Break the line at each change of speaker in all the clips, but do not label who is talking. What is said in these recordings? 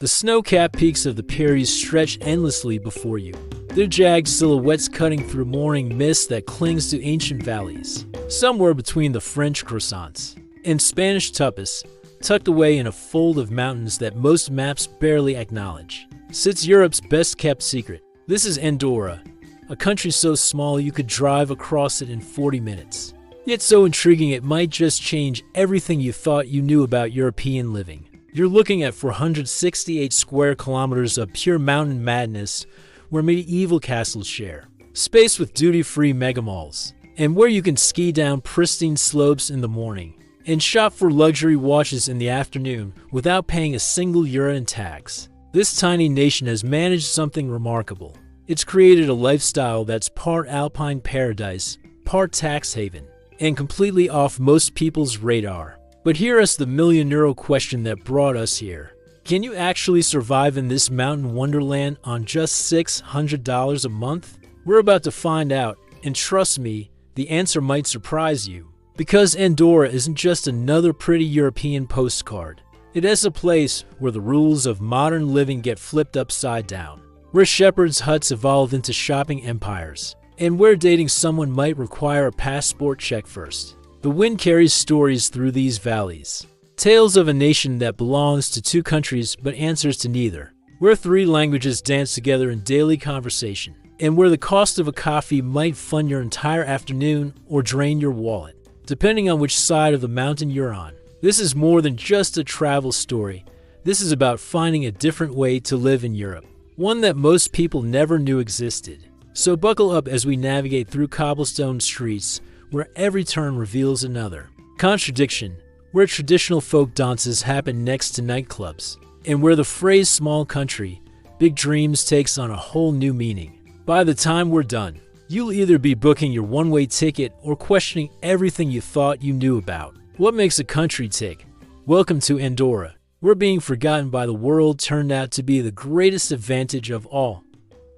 The snow-capped peaks of the Pyrenees stretch endlessly before you, their jagged silhouettes cutting through morning mist that clings to ancient valleys. Somewhere between the French croissants and Spanish tapas, tucked away in a fold of mountains that most maps barely acknowledge, sits Europe's best-kept secret. This is Andorra, a country so small you could drive across it in 40 minutes. Yet so intriguing it might just change everything you thought you knew about European living. You're looking at 468 square kilometers of pure mountain madness where medieval castles share, space with duty-free megamalls, and where you can ski down pristine slopes in the morning and shop for luxury watches in the afternoon without paying a single euro in tax. This tiny nation has managed something remarkable. It's created a lifestyle that's part Alpine paradise, part tax haven, and completely off most people's radar. But here is the million-euro question that brought us here. Can you actually survive in this mountain wonderland on just $600 a month? We're about to find out, and trust me, the answer might surprise you. Because Andorra isn't just another pretty European postcard. It is a place where the rules of modern living get flipped upside down, where shepherds' huts evolve into shopping empires, and where dating someone might require a passport check first. The wind carries stories through these valleys. Tales of a nation that belongs to two countries but answers to neither. Where three languages dance together in daily conversation. And where the cost of a coffee might fund your entire afternoon or drain your wallet, depending on which side of the mountain you're on. This is more than just a travel story. This is about finding a different way to live in Europe. One that most people never knew existed. So buckle up as we navigate through cobblestone streets where every turn reveals another contradiction, where traditional folk dances happen next to nightclubs, and where the phrase small country, big dreams takes on a whole new meaning. By the time we're done, you'll either be booking your one-way ticket or questioning everything you thought you knew about. What makes a country tick? Welcome to Andorra. We're being forgotten by the world turned out to be the greatest advantage of all,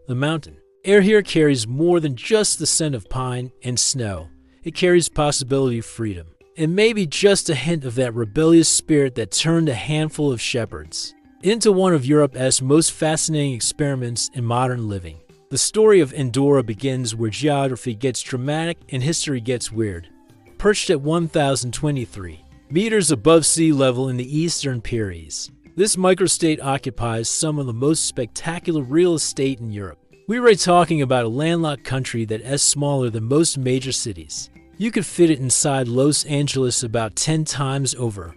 the mountain. Air here carries more than just the scent of pine and snow. It carries possibility of freedom, and maybe just a hint of that rebellious spirit that turned a handful of shepherds into one of Europe's most fascinating experiments in modern living. The story of Andorra begins where geography gets dramatic and history gets weird. Perched at 1,023 meters above sea level in the eastern Pyrenees, this microstate occupies some of the most spectacular real estate in Europe. We are talking about a landlocked country that is smaller than most major cities. You could fit it inside Los Angeles about 10 times over.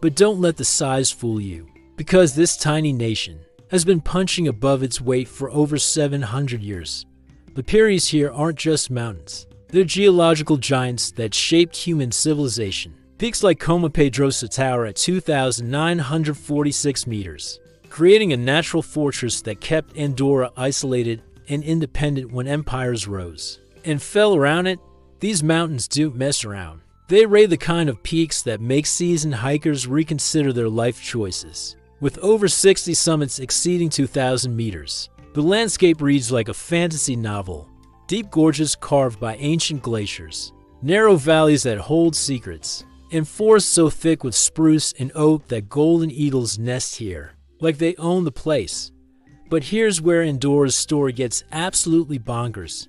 But don't let the size fool you, because this tiny nation has been punching above its weight for over 700 years. The Pyrenees here aren't just mountains. They're geological giants that shaped human civilization. Peaks like Coma Pedrosa Tower at 2,946 meters, creating a natural fortress that kept Andorra isolated and independent when empires rose and fell around it. These mountains don't mess around. They raid the kind of peaks that make seasoned hikers reconsider their life choices. With over 60 summits exceeding 2,000 meters, the landscape reads like a fantasy novel. Deep gorges carved by ancient glaciers, narrow valleys that hold secrets, and forests so thick with spruce and oak that golden eagles nest here, like they own the place. But here's where Andorra's story gets absolutely bonkers.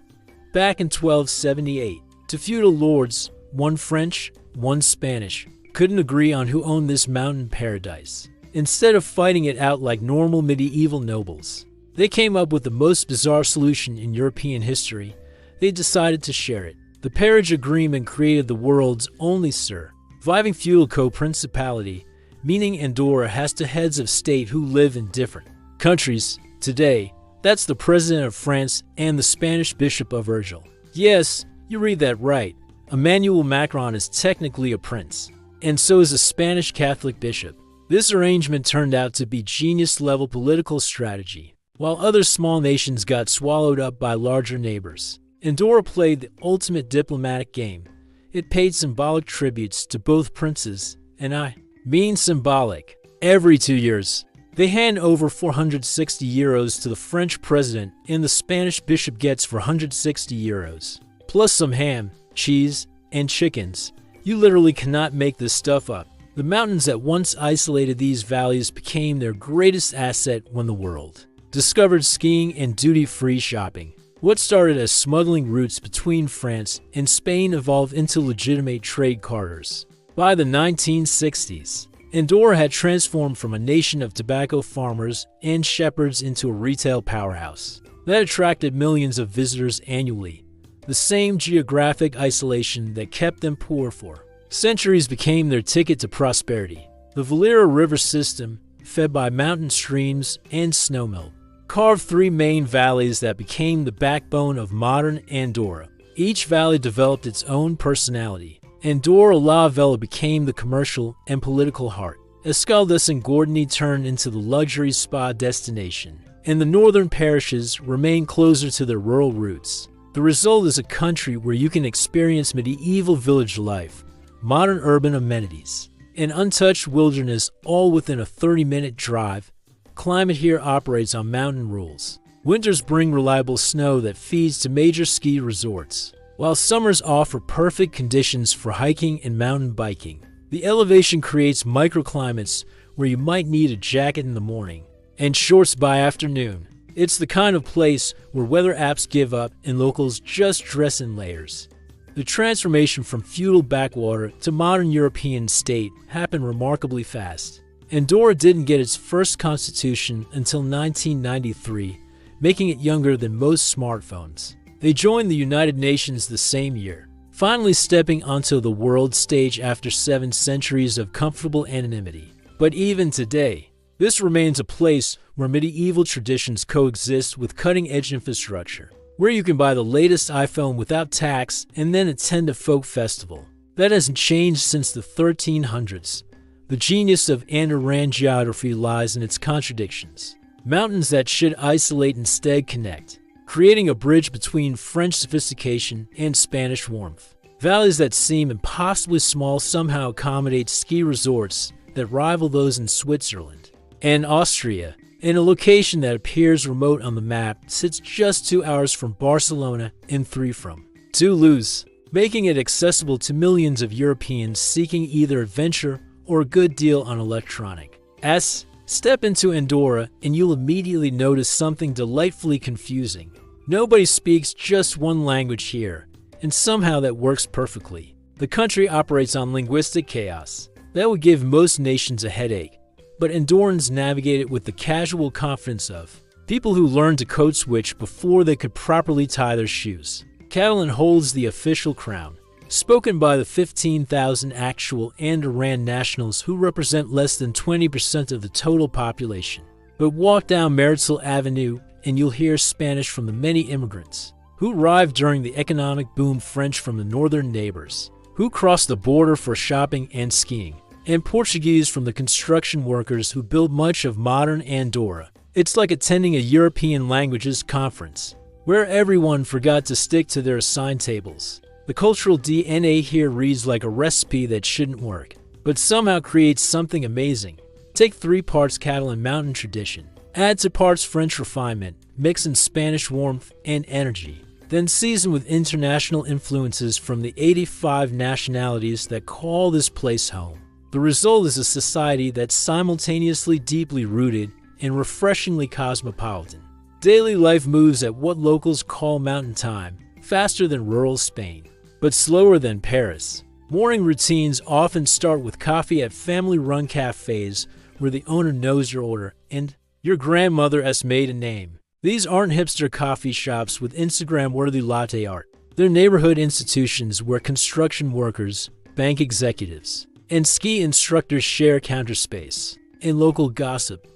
Back in 1278, two feudal lords, one French, one Spanish, couldn't agree on who owned this mountain paradise. Instead of fighting it out like normal medieval nobles, they came up with the most bizarre solution in European history. They decided to share it. The Peerage Agreement created the world's only surviving feudal co-principality, meaning Andorra has two heads of state who live in different countries. Today, that's the President of France and the Spanish Bishop of Urgel. Yes, you read that right. Emmanuel Macron is technically a prince, and so is a Spanish Catholic bishop. This arrangement turned out to be genius-level political strategy. While other small nations got swallowed up by larger neighbors, Andorra played the ultimate diplomatic game. It paid symbolic tributes to both princes, and I mean symbolic. Every 2 years, they hand over 460 euros to the French president, and the Spanish bishop gets 460 euros. Plus some ham, cheese, and chickens. You literally cannot make this stuff up. The mountains that once isolated these valleys became their greatest asset when the world discovered skiing and duty-free shopping. What started as smuggling routes between France and Spain evolved into legitimate trade corridors. By the 1960s, Andorra had transformed from a nation of tobacco farmers and shepherds into a retail powerhouse that attracted millions of visitors annually. The same geographic isolation that kept them poor for centuries became their ticket to prosperity. The Valera River system, fed by mountain streams and snowmelt, carved three main valleys that became the backbone of modern Andorra. Each valley developed its own personality. Andorra la Vella became the commercial and political heart. Escaldes and Gordony turned into the luxury spa destination, and the northern parishes remained closer to their rural roots. The result is a country where you can experience medieval village life, modern urban amenities, and untouched wilderness all within a 30-minute drive. Climate here operates on mountain rules. Winters bring reliable snow that feeds to major ski resorts, while summers offer perfect conditions for hiking and mountain biking. The elevation creates microclimates where you might need a jacket in the morning and shorts by afternoon. It's the kind of place where weather apps give up and locals just dress in layers. The transformation from feudal backwater to modern European state happened remarkably fast. Andorra didn't get its first constitution until 1993, making it younger than most smartphones. They joined the United Nations the same year, finally stepping onto the world stage after 7 centuries of comfortable anonymity. But even today, this remains a place where medieval traditions coexist with cutting-edge infrastructure, where you can buy the latest iPhone without tax and then attend a folk festival. That hasn't changed since the 1300s. The genius of Andorran geography lies in its contradictions. Mountains that should isolate instead connect, creating a bridge between French sophistication and Spanish warmth. Valleys that seem impossibly small somehow accommodate ski resorts that rival those in Switzerland and Austria. In a location that appears remote on the map, sits just 2 hours from Barcelona and 3 from Toulouse, making it accessible to millions of Europeans seeking either adventure or a good deal on electronics. Step into Andorra and you'll immediately notice something delightfully confusing. Nobody speaks just one language here, and somehow that works perfectly. The country operates on linguistic chaos. That would give most nations a headache, but Andorrans navigate it with the casual confidence of people who learned to code switch before they could properly tie their shoes. Catalan holds the official crown, spoken by the 15,000 actual Andorran nationals who represent less than 20% of the total population. But walk down Maritzal Avenue and you'll hear Spanish from the many immigrants who arrived during the economic boom, French from the northern neighbors who crossed the border for shopping and skiing, and Portuguese from the construction workers who built much of modern Andorra. It's like attending a European languages conference, where everyone forgot to stick to their assigned tables. The cultural DNA here reads like a recipe that shouldn't work, but somehow creates something amazing. Take 3 parts Catalan mountain tradition, add 2 parts French refinement, mix in Spanish warmth and energy, then season with international influences from the 85 nationalities that call this place home. The result is a society that's simultaneously deeply rooted and refreshingly cosmopolitan. Daily life moves at what locals call mountain time, faster than rural Spain, but slower than Paris. Morning routines often start with coffee at family-run cafes where the owner knows your order and your grandmother has made a name. These aren't hipster coffee shops with Instagram-worthy latte art. They're neighborhood institutions where construction workers, bank executives, and ski instructors share counter space and local gossip.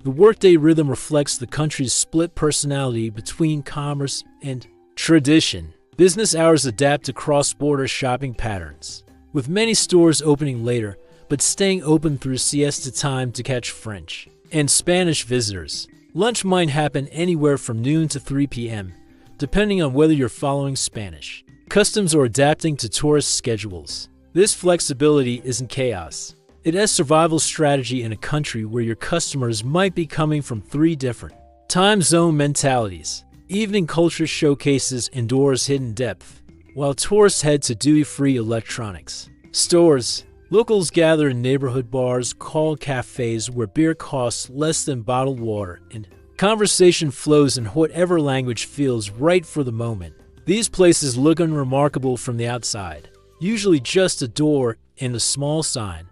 The workday rhythm reflects the country's split personality between commerce and tradition. Business hours adapt to cross-border shopping patterns, with many stores opening later but staying open through siesta time to catch French and Spanish visitors. Lunch might happen anywhere from noon to 3 p.m., depending on whether you're following Spanish customs or adapting to tourist schedules. This flexibility isn't chaos. It has survival strategy in a country where your customers might be coming from 3 different time zone mentalities. Evening culture showcases Andorra's hidden depth, while tourists head to duty-free electronics stores Locals gather in neighborhood bars called cafes where beer costs less than bottled water, and conversation flows in whatever language feels right for the moment. These places look unremarkable from the outside, usually just a door and a small sign,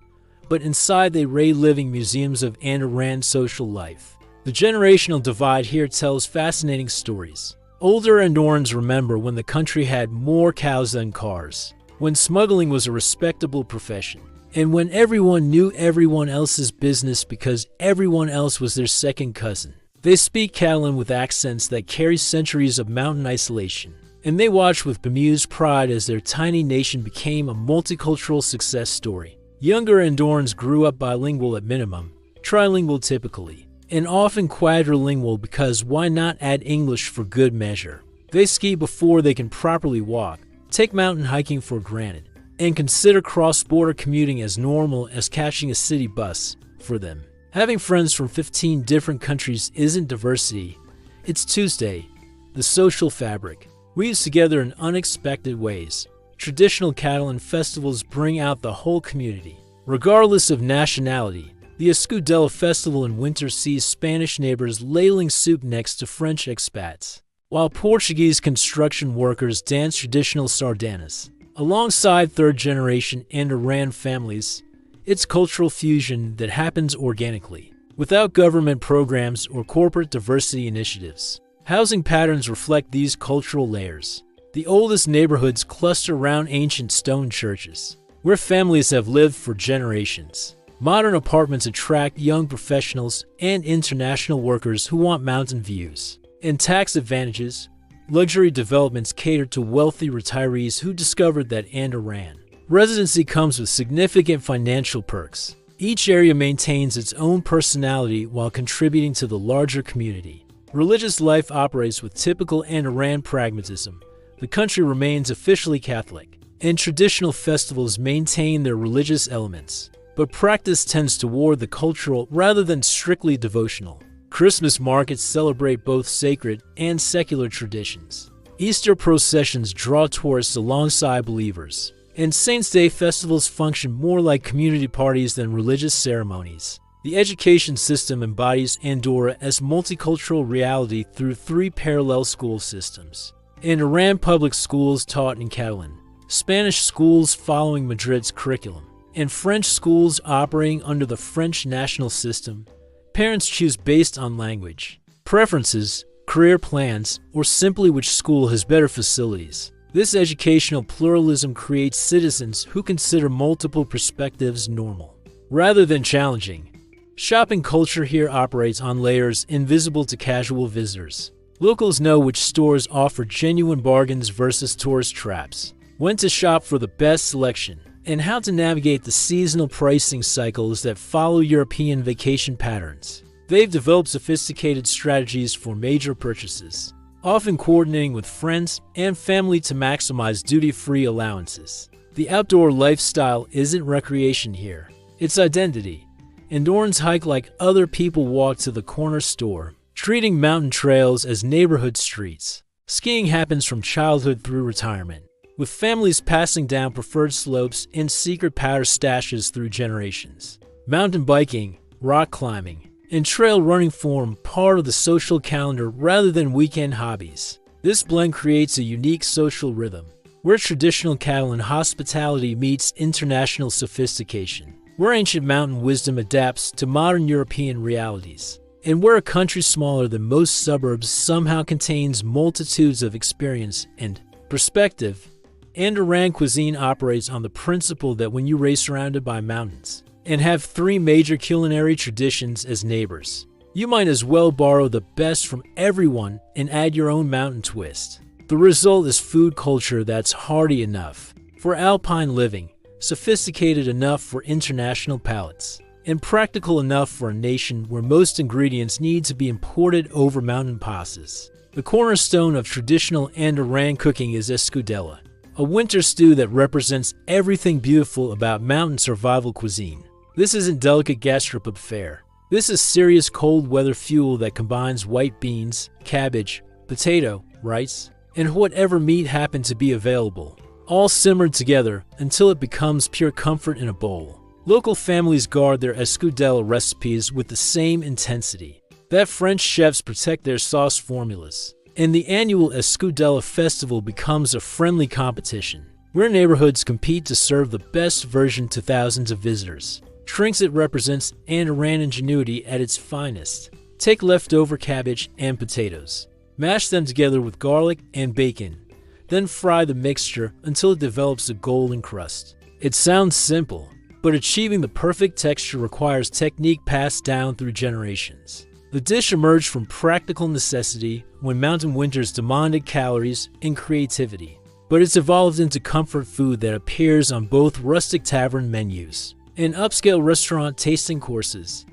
but inside they ray living museums of Andorran social life. The generational divide here tells fascinating stories. Older Andorrans remember when the country had more cows than cars, when smuggling was a respectable profession, and when everyone knew everyone else's business because everyone else was their second cousin. They speak Catalan with accents that carry centuries of mountain isolation, and they watch with bemused pride as their tiny nation became a multicultural success story. Younger Andorrans grew up bilingual at minimum, trilingual typically, and often quadrilingual because why not add English for good measure? They ski before they can properly walk, take mountain hiking for granted, and consider cross-border commuting as normal as catching a city bus for them. Having friends from 15 different countries isn't diversity, it's Tuesday, the social fabric. Weaves together in unexpected ways. Traditional Catalan festivals bring out the whole community, regardless of nationality. The Escudella festival in winter sees Spanish neighbors ladling soup next to French expats, while Portuguese construction workers dance traditional sardanas. Alongside third-generation Andorran families, it's cultural fusion that happens organically, without government programs or corporate diversity initiatives. Housing patterns reflect these cultural layers. The oldest neighborhoods cluster around ancient stone churches, where families have lived for generations. Modern apartments attract young professionals and international workers who want mountain views. And tax advantages, luxury developments cater to wealthy retirees who discovered that Andorran Residency comes with significant financial perks. Each area maintains its own personality while contributing to the larger community. Religious life operates with typical Andorran pragmatism. The country remains officially Catholic, and traditional festivals maintain their religious elements, but practice tends toward the cultural rather than strictly devotional. Christmas markets celebrate both sacred and secular traditions. Easter processions draw tourists alongside believers, and Saints' Day festivals function more like community parties than religious ceremonies. The education system embodies Andorra as multicultural reality through 3 parallel school systems. Andorran public schools taught in Catalan, Spanish schools following Madrid's curriculum, and French schools operating under the French national system. Parents choose based on language, preferences, career plans, or simply which school has better facilities. This educational pluralism creates citizens who consider multiple perspectives normal, rather than challenging. Shopping culture here operates on layers invisible to casual visitors. Locals know which stores offer genuine bargains versus tourist traps, when to shop for the best selection, and how to navigate the seasonal pricing cycles that follow European vacation patterns. They've developed sophisticated strategies for major purchases, often coordinating with friends and family to maximize duty-free allowances. The outdoor lifestyle isn't recreation here, it's identity. Andorrans hike like other people walk to the corner store, treating mountain trails as neighborhood streets. Skiing happens from childhood through retirement, with families passing down preferred slopes and secret powder stashes through generations. Mountain biking, rock climbing, and trail running form part of the social calendar rather than weekend hobbies. This blend creates a unique social rhythm, where traditional Catalan hospitality meets international sophistication, where ancient mountain wisdom adapts to modern European realities, and where a country smaller than most suburbs somehow contains multitudes of experience and perspective. Andorran cuisine operates on the principle that when you are surrounded by mountains, and have 3 major culinary traditions as neighbors, you might as well borrow the best from everyone and add your own mountain twist. The result is food culture that's hearty enough for Alpine living, sophisticated enough for international palates, and practical enough for a nation where most ingredients need to be imported over mountain passes. The cornerstone of traditional Andorran cooking is Escudella, a winter stew that represents everything beautiful about mountain survival cuisine. This isn't delicate gastropub fare. This is serious cold weather fuel that combines white beans, cabbage, potato, rice, and whatever meat happened to be available, all simmered together until it becomes pure comfort in a bowl. Local families guard their escudella recipes with the same intensity that French chefs protect their sauce formulas. And the annual Escudella Festival becomes a friendly competition, where neighborhoods compete to serve the best version to thousands of visitors. Trinxet represents Andorran ingenuity at its finest. Take leftover cabbage and potatoes, mash them together with garlic and bacon, then fry the mixture until it develops a golden crust. It sounds simple, but achieving the perfect texture requires technique passed down through generations. The dish emerged from practical necessity when mountain winters demanded calories and creativity, but it's evolved into comfort food that appears on both rustic tavern menus and upscale restaurant tasting courses.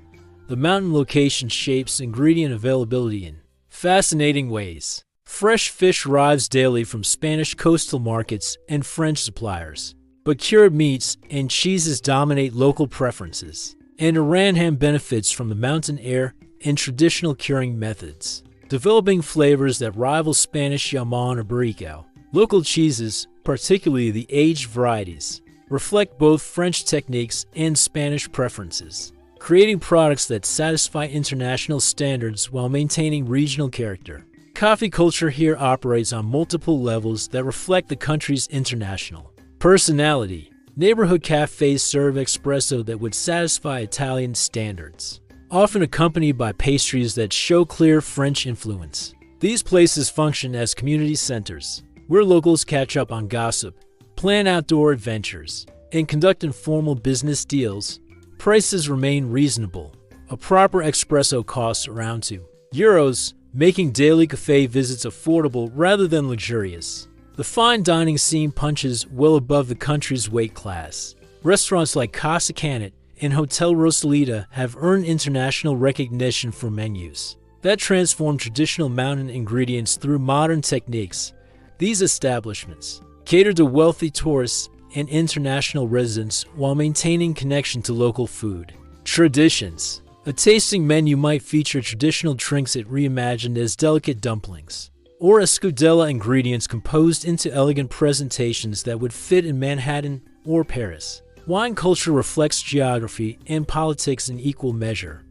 The mountain location shapes ingredient availability in fascinating ways. Fresh fish arrives daily from Spanish coastal markets and French suppliers, but cured meats and cheeses dominate local preferences. And Andorran benefits from the mountain air and traditional curing methods, developing flavors that rival Spanish jamón or burrico. Local cheeses, particularly the aged varieties, reflect both French techniques and Spanish preferences, creating products that satisfy international standards while maintaining regional character. Coffee culture here operates on multiple levels that reflect the country's international personality. Neighborhood cafes serve espresso that would satisfy Italian standards, often accompanied by pastries that show clear French influence. These places function as community centers, where locals catch up on gossip, plan outdoor adventures, and conduct informal business deals. Prices remain reasonable. A proper espresso costs around €2, making daily cafe visits affordable rather than luxurious. The fine dining scene punches well above the country's weight class. Restaurants like Casa Canet and Hotel Rosalita have earned international recognition for menus that transform traditional mountain ingredients through modern techniques. These establishments cater to wealthy tourists and international residents while maintaining connection to local food. Traditions. A tasting menu might feature traditional trinxet reimagined as delicate dumplings, or escudella ingredients composed into elegant presentations that would fit in Manhattan or Paris. Wine culture reflects geography and politics in equal measure.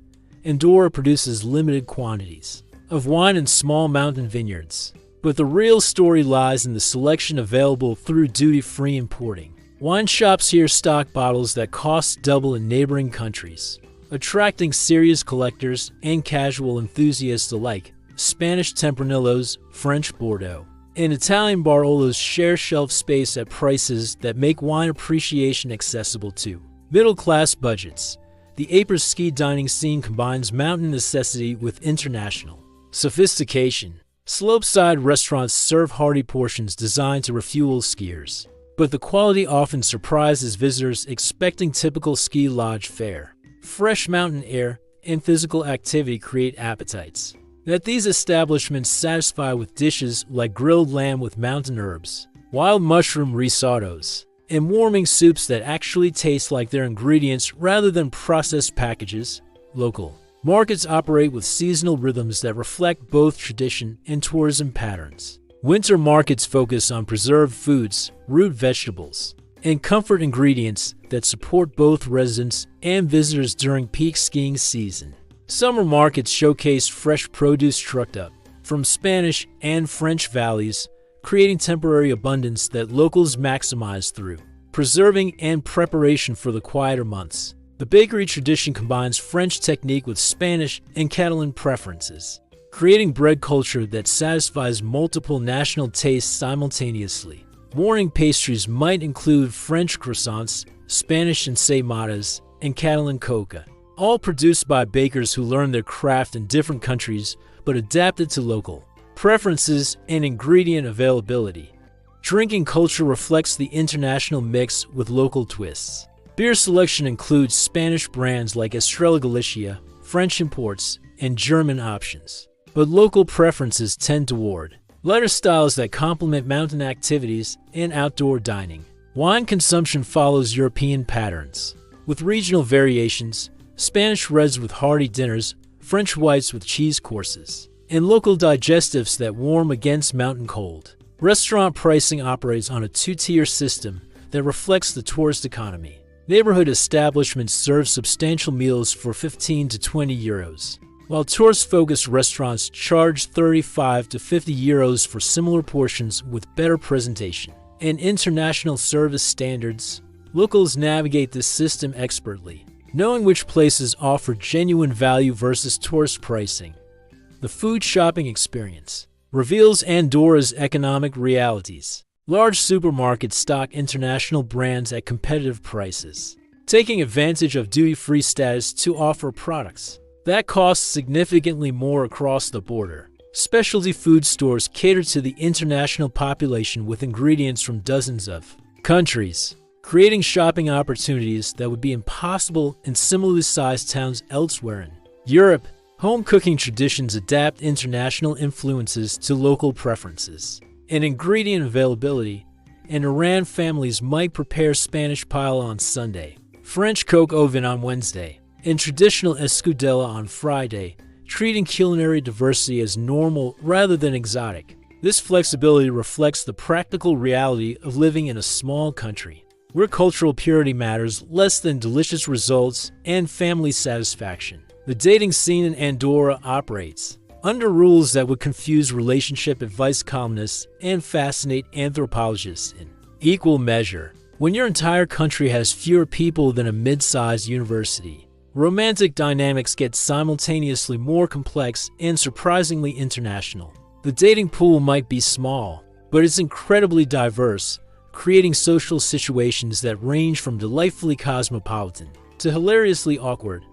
Andorra produces limited quantities of wine in small mountain vineyards, but the real story lies in the selection available through duty-free importing. Wine shops here stock bottles that cost double in neighboring countries, attracting serious collectors and casual enthusiasts alike. Spanish Tempranillos, French Bordeaux, and Italian Barolos share shelf space at prices that make wine appreciation accessible to middle-class budgets. The Apres ski dining scene combines mountain necessity with international sophistication. Slopeside restaurants serve hearty portions designed to refuel skiers, but the quality often surprises visitors expecting typical ski lodge fare. Fresh mountain air and physical activity create appetites that these establishments satisfy with dishes like grilled lamb with mountain herbs, wild mushroom risottos, and warming soups that actually taste like their ingredients rather than processed packages. Local markets operate with seasonal rhythms that reflect both tradition and tourism patterns. Winter markets focus on preserved foods, root vegetables, and comfort ingredients that support both residents and visitors during peak skiing season. Summer markets showcase fresh produce trucked up from Spanish and French valleys, creating temporary abundance that locals maximize through preserving and preparation for the quieter months. The bakery tradition combines French technique with Spanish and Catalan preferences, creating bread culture that satisfies multiple national tastes simultaneously. Morning pastries might include French croissants, Spanish ensaimadas, and Catalan coca, all produced by bakers who learned their craft in different countries but adapted to local preferences and ingredient availability. Drinking culture reflects the international mix with local twists. Beer selection includes Spanish brands like Estrella Galicia, French imports, and German options, but local preferences tend toward lighter styles that complement mountain activities and outdoor dining. Wine consumption follows European patterns, with regional variations: Spanish reds with hearty dinners, French whites with cheese courses, and local digestives that warm against mountain cold. Restaurant pricing operates on a two-tier system that reflects the tourist economy. Neighborhood establishments serve substantial meals for 15 to 20 euros, while tourist-focused restaurants charge 35 to 50 euros for similar portions with better presentation and international service standards. Locals navigate this system expertly, knowing which places offer genuine value versus tourist pricing. The food shopping experience reveals Andorra's economic realities. Large supermarkets stock international brands at competitive prices, taking advantage of duty-free status to offer products that cost significantly more across the border. Specialty food stores cater to the international population with ingredients from dozens of countries, creating shopping opportunities that would be impossible in similarly sized towns elsewhere in Europe. Home cooking traditions adapt international influences to local preferences and ingredient availability. In Iran, families might prepare Spanish paella on Sunday, French coq au vin on Wednesday, and traditional escudella on Friday, treating culinary diversity as normal rather than exotic. This flexibility reflects the practical reality of living in a small country, where cultural purity matters less than delicious results and family satisfaction. The dating scene in Andorra operates under rules that would confuse relationship advice columnists and fascinate anthropologists in equal measure. When your entire country has fewer people than a mid-sized university, romantic dynamics get simultaneously more complex and surprisingly international. The dating pool might be small, but it's incredibly diverse, creating social situations that range from delightfully cosmopolitan to hilariously awkward.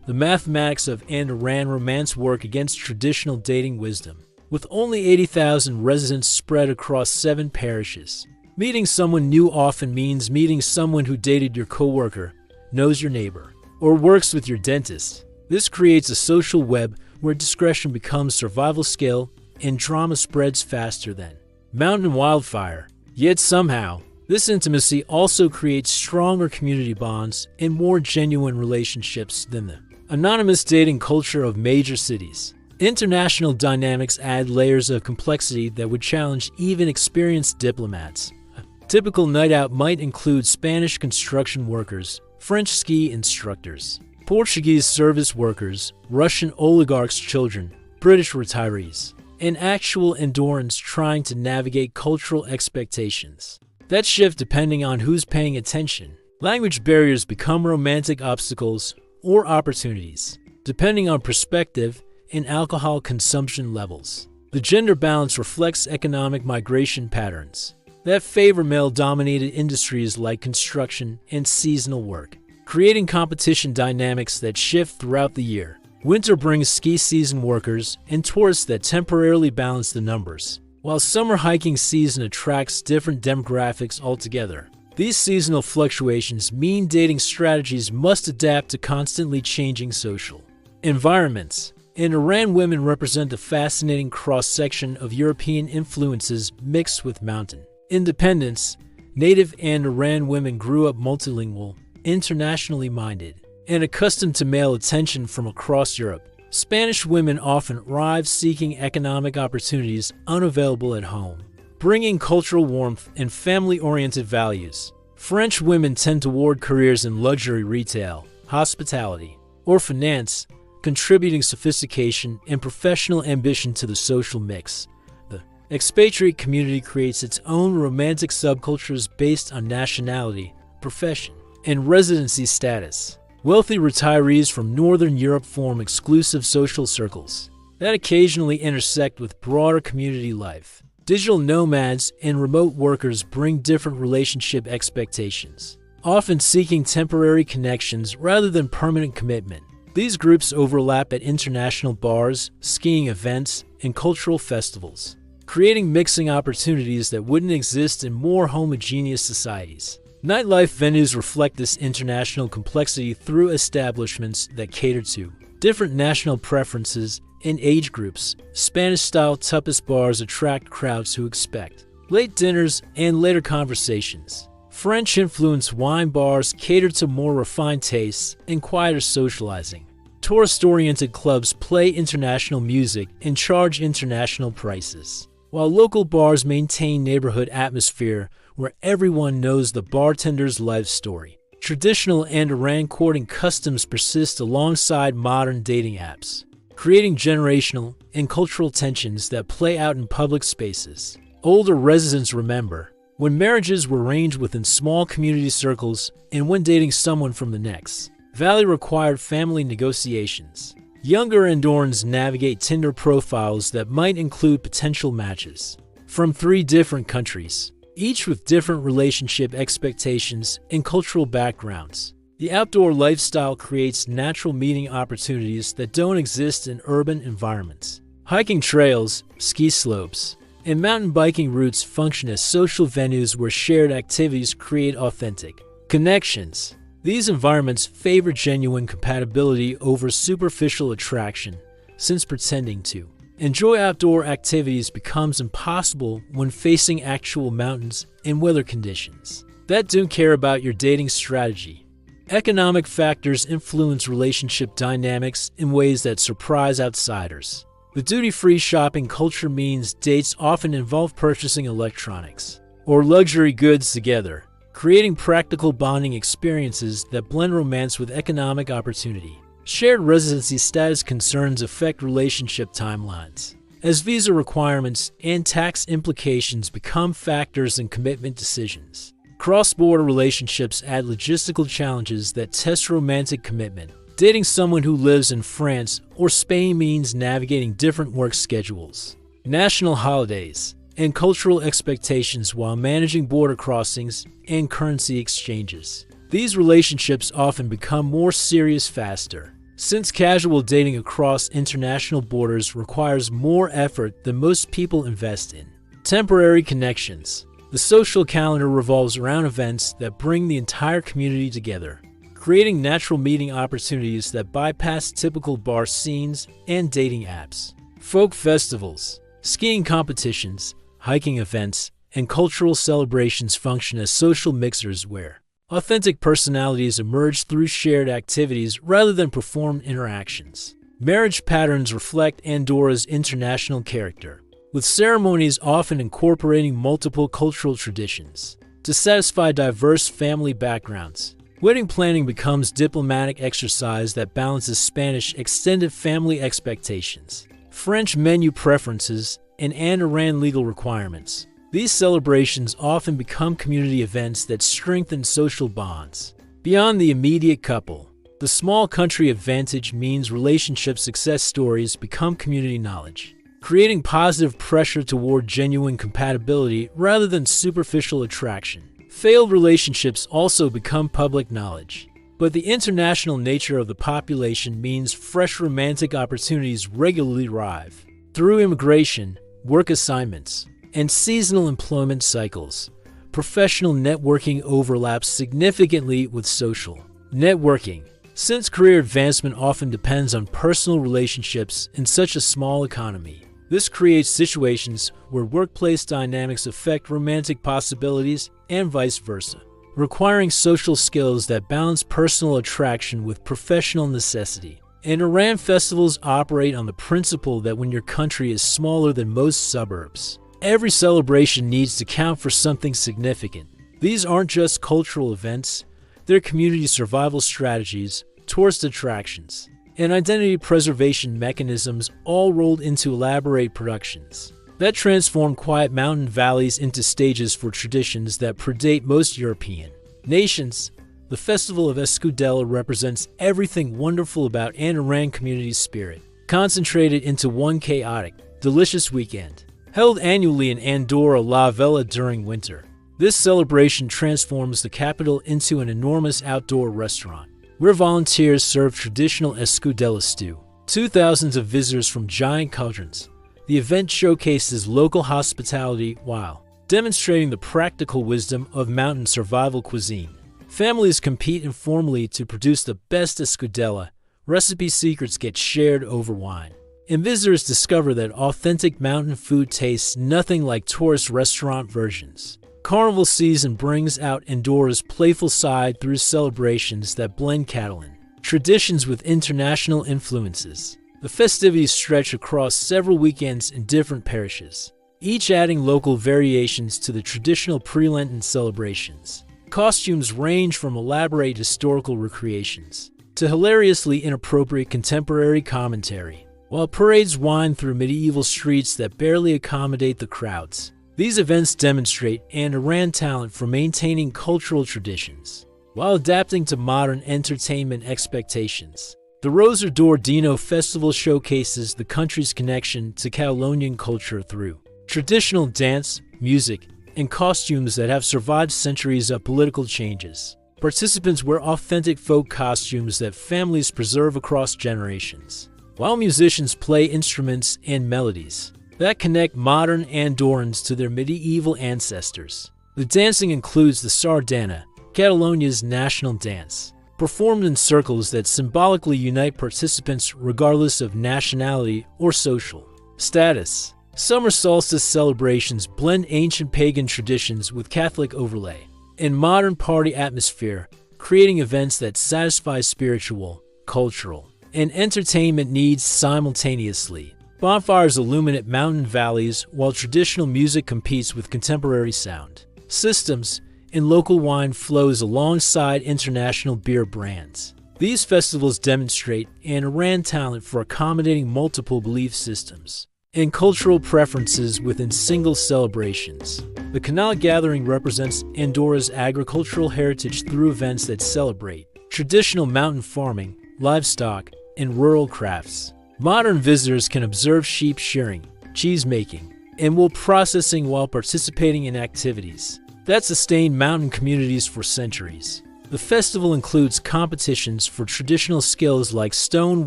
The mathematics of Andorran romance work against traditional dating wisdom. With only 80,000 residents spread across 7 parishes, meeting someone new often means meeting someone who dated your coworker, knows your neighbor, or works with your dentist. This creates a social web where discretion becomes survival skill and drama spreads faster than mountain wildfire. Yet somehow, this intimacy also creates stronger community bonds and more genuine relationships than the anonymous dating culture of major cities. International dynamics add layers of complexity that would challenge even experienced diplomats. A typical night out might include Spanish construction workers, French ski instructors, Portuguese service workers, Russian oligarchs' children, British retirees, and actual Andorrans trying to navigate cultural expectations that shift depending on who's paying attention. Language barriers become romantic obstacles or opportunities, depending on perspective and alcohol consumption levels. The gender balance reflects economic migration patterns that favor male-dominated industries like construction and seasonal work, creating competition dynamics that shift throughout the year. Winter brings ski season workers and tourists that temporarily balance the numbers, while summer hiking season attracts different demographics altogether. These seasonal fluctuations mean dating strategies must adapt to constantly changing social environments. In Iran, women represent a fascinating cross-section of European influences mixed with mountain independence. Native and Iran women grew up multilingual, internationally minded, and accustomed to male attention from across Europe. Spanish women often arrive seeking economic opportunities unavailable at home, bringing cultural warmth and family-oriented values. French women tend toward careers in luxury retail, hospitality, or finance, contributing sophistication and professional ambition to the social mix. The expatriate community creates its own romantic subcultures based on nationality, profession, and residency status. Wealthy retirees from Northern Europe form exclusive social circles that occasionally intersect with broader community life. Digital nomads and remote workers bring different relationship expectations, often seeking temporary connections rather than permanent commitment. These groups overlap at international bars, skiing events, and cultural festivals, creating mixing opportunities that wouldn't exist in more homogeneous societies. Nightlife venues reflect this international complexity through establishments that cater to different national preferences and age groups. Spanish-style tapas bars attract crowds who expect late dinners and later conversations. French-influenced wine bars cater to more refined tastes and quieter socializing. Tourist-oriented clubs play international music and charge international prices. while local bars maintain neighborhood atmosphere where everyone knows the bartender's life story. Traditional Andorran courting customs persist alongside modern dating apps, creating generational and cultural tensions that play out in public spaces. Older residents remember when marriages were arranged within small community circles and when dating someone from the next valley required family negotiations. Younger Andorrans navigate Tinder profiles that might include potential matches from 3 different countries, each with different relationship expectations and cultural backgrounds. The outdoor lifestyle creates natural meeting opportunities that don't exist in urban environments. Hiking trails, ski slopes, and mountain biking routes function as social venues where shared activities create authentic connections. These environments favor genuine compatibility over superficial attraction, since pretending to enjoy outdoor activities becomes impossible when facing actual mountains and weather conditions that don't care about your dating strategy. Economic factors influence relationship dynamics in ways that surprise outsiders. The duty-free shopping culture means dates often involve purchasing electronics or luxury goods together, creating practical bonding experiences that blend romance with economic opportunity. Shared residency status concerns affect relationship timelines, as visa requirements and tax implications become factors in commitment decisions. Cross-border relationships add logistical challenges that test romantic commitment. Dating someone who lives in France or Spain means navigating different work schedules, national holidays, and cultural expectations while managing border crossings and currency exchanges. These relationships often become more serious faster, since casual dating across international borders requires more effort than most people invest in. Temporary connections. The social calendar revolves around events that bring the entire community together, creating natural meeting opportunities that bypass typical bar scenes and dating apps. Folk festivals, skiing competitions, hiking events, and cultural celebrations function as social mixers where authentic personalities emerge through shared activities rather than performed interactions. Marriage patterns reflect Andorra's international character, with ceremonies often incorporating multiple cultural traditions. To satisfy diverse family backgrounds, wedding planning becomes a diplomatic exercise that balances Spanish extended family expectations, French menu preferences, and Andorran legal requirements. These celebrations often become community events that strengthen social bonds. Beyond the immediate couple, the small country advantage means relationship success stories become community knowledge, creating positive pressure toward genuine compatibility rather than superficial attraction. Failed relationships also become public knowledge, but the international nature of the population means fresh romantic opportunities regularly arrive. Through immigration, work assignments, and seasonal employment cycles, professional networking overlaps significantly with social networking. Since career advancement often depends on personal relationships in such a small economy, this creates situations where workplace dynamics affect romantic possibilities and vice versa, requiring social skills that balance personal attraction with professional necessity. Andorran festivals operate on the principle that when your country is smaller than most suburbs, every celebration needs to count for something significant. These aren't just cultural events, they're community survival strategies, tourist attractions, and identity preservation mechanisms all rolled into elaborate productions that transform quiet mountain valleys into stages for traditions that predate most European nations. The Festival of Escudella represents everything wonderful about Andorran community spirit, concentrated into one chaotic, delicious weekend. Held annually in Andorra La Vella during winter, this celebration transforms the capital into an enormous outdoor restaurant, where volunteers serve traditional Escudella stew to thousands of visitors from giant cauldrons. The event showcases local hospitality while demonstrating the practical wisdom of mountain survival cuisine. Families compete informally to produce the best escudella. Recipe secrets get shared over wine, and visitors discover that authentic mountain food tastes nothing like tourist restaurant versions. Carnival season brings out Andorra's playful side through celebrations that blend Catalan traditions with international influences. The festivities stretch across several weekends in different parishes, each adding local variations to the traditional pre-Lenten celebrations. Costumes range from elaborate historical recreations to hilariously inappropriate contemporary commentary, while parades wind through medieval streets that barely accommodate the crowds. These events demonstrate Andorran talent for maintaining cultural traditions while adapting to modern entertainment expectations. The Roser d'Or Dino Festival showcases the country's connection to Catalonian culture through traditional dance, music, and costumes that have survived centuries of political changes. Participants wear authentic folk costumes that families preserve across generations, while musicians play instruments and melodies that connect modern Andorrans to their medieval ancestors. The dancing includes the Sardana, Catalonia's national dance, performed in circles that symbolically unite participants regardless of nationality or social status. Summer solstice celebrations blend ancient pagan traditions with Catholic overlay and modern party atmosphere, creating events that satisfy spiritual, cultural, and entertainment needs simultaneously. Bonfires illuminate mountain valleys while traditional music competes with contemporary sound systems, and local wine flows alongside international beer brands. These festivals demonstrate Andorran talent for accommodating multiple belief systems and cultural preferences within single celebrations. The Canal Gathering represents Andorra's agricultural heritage through events that celebrate traditional mountain farming, livestock, and rural crafts. Modern visitors can observe sheep shearing, cheese making, and wool processing while participating in activities that sustained mountain communities for centuries. The festival includes competitions for traditional skills like stone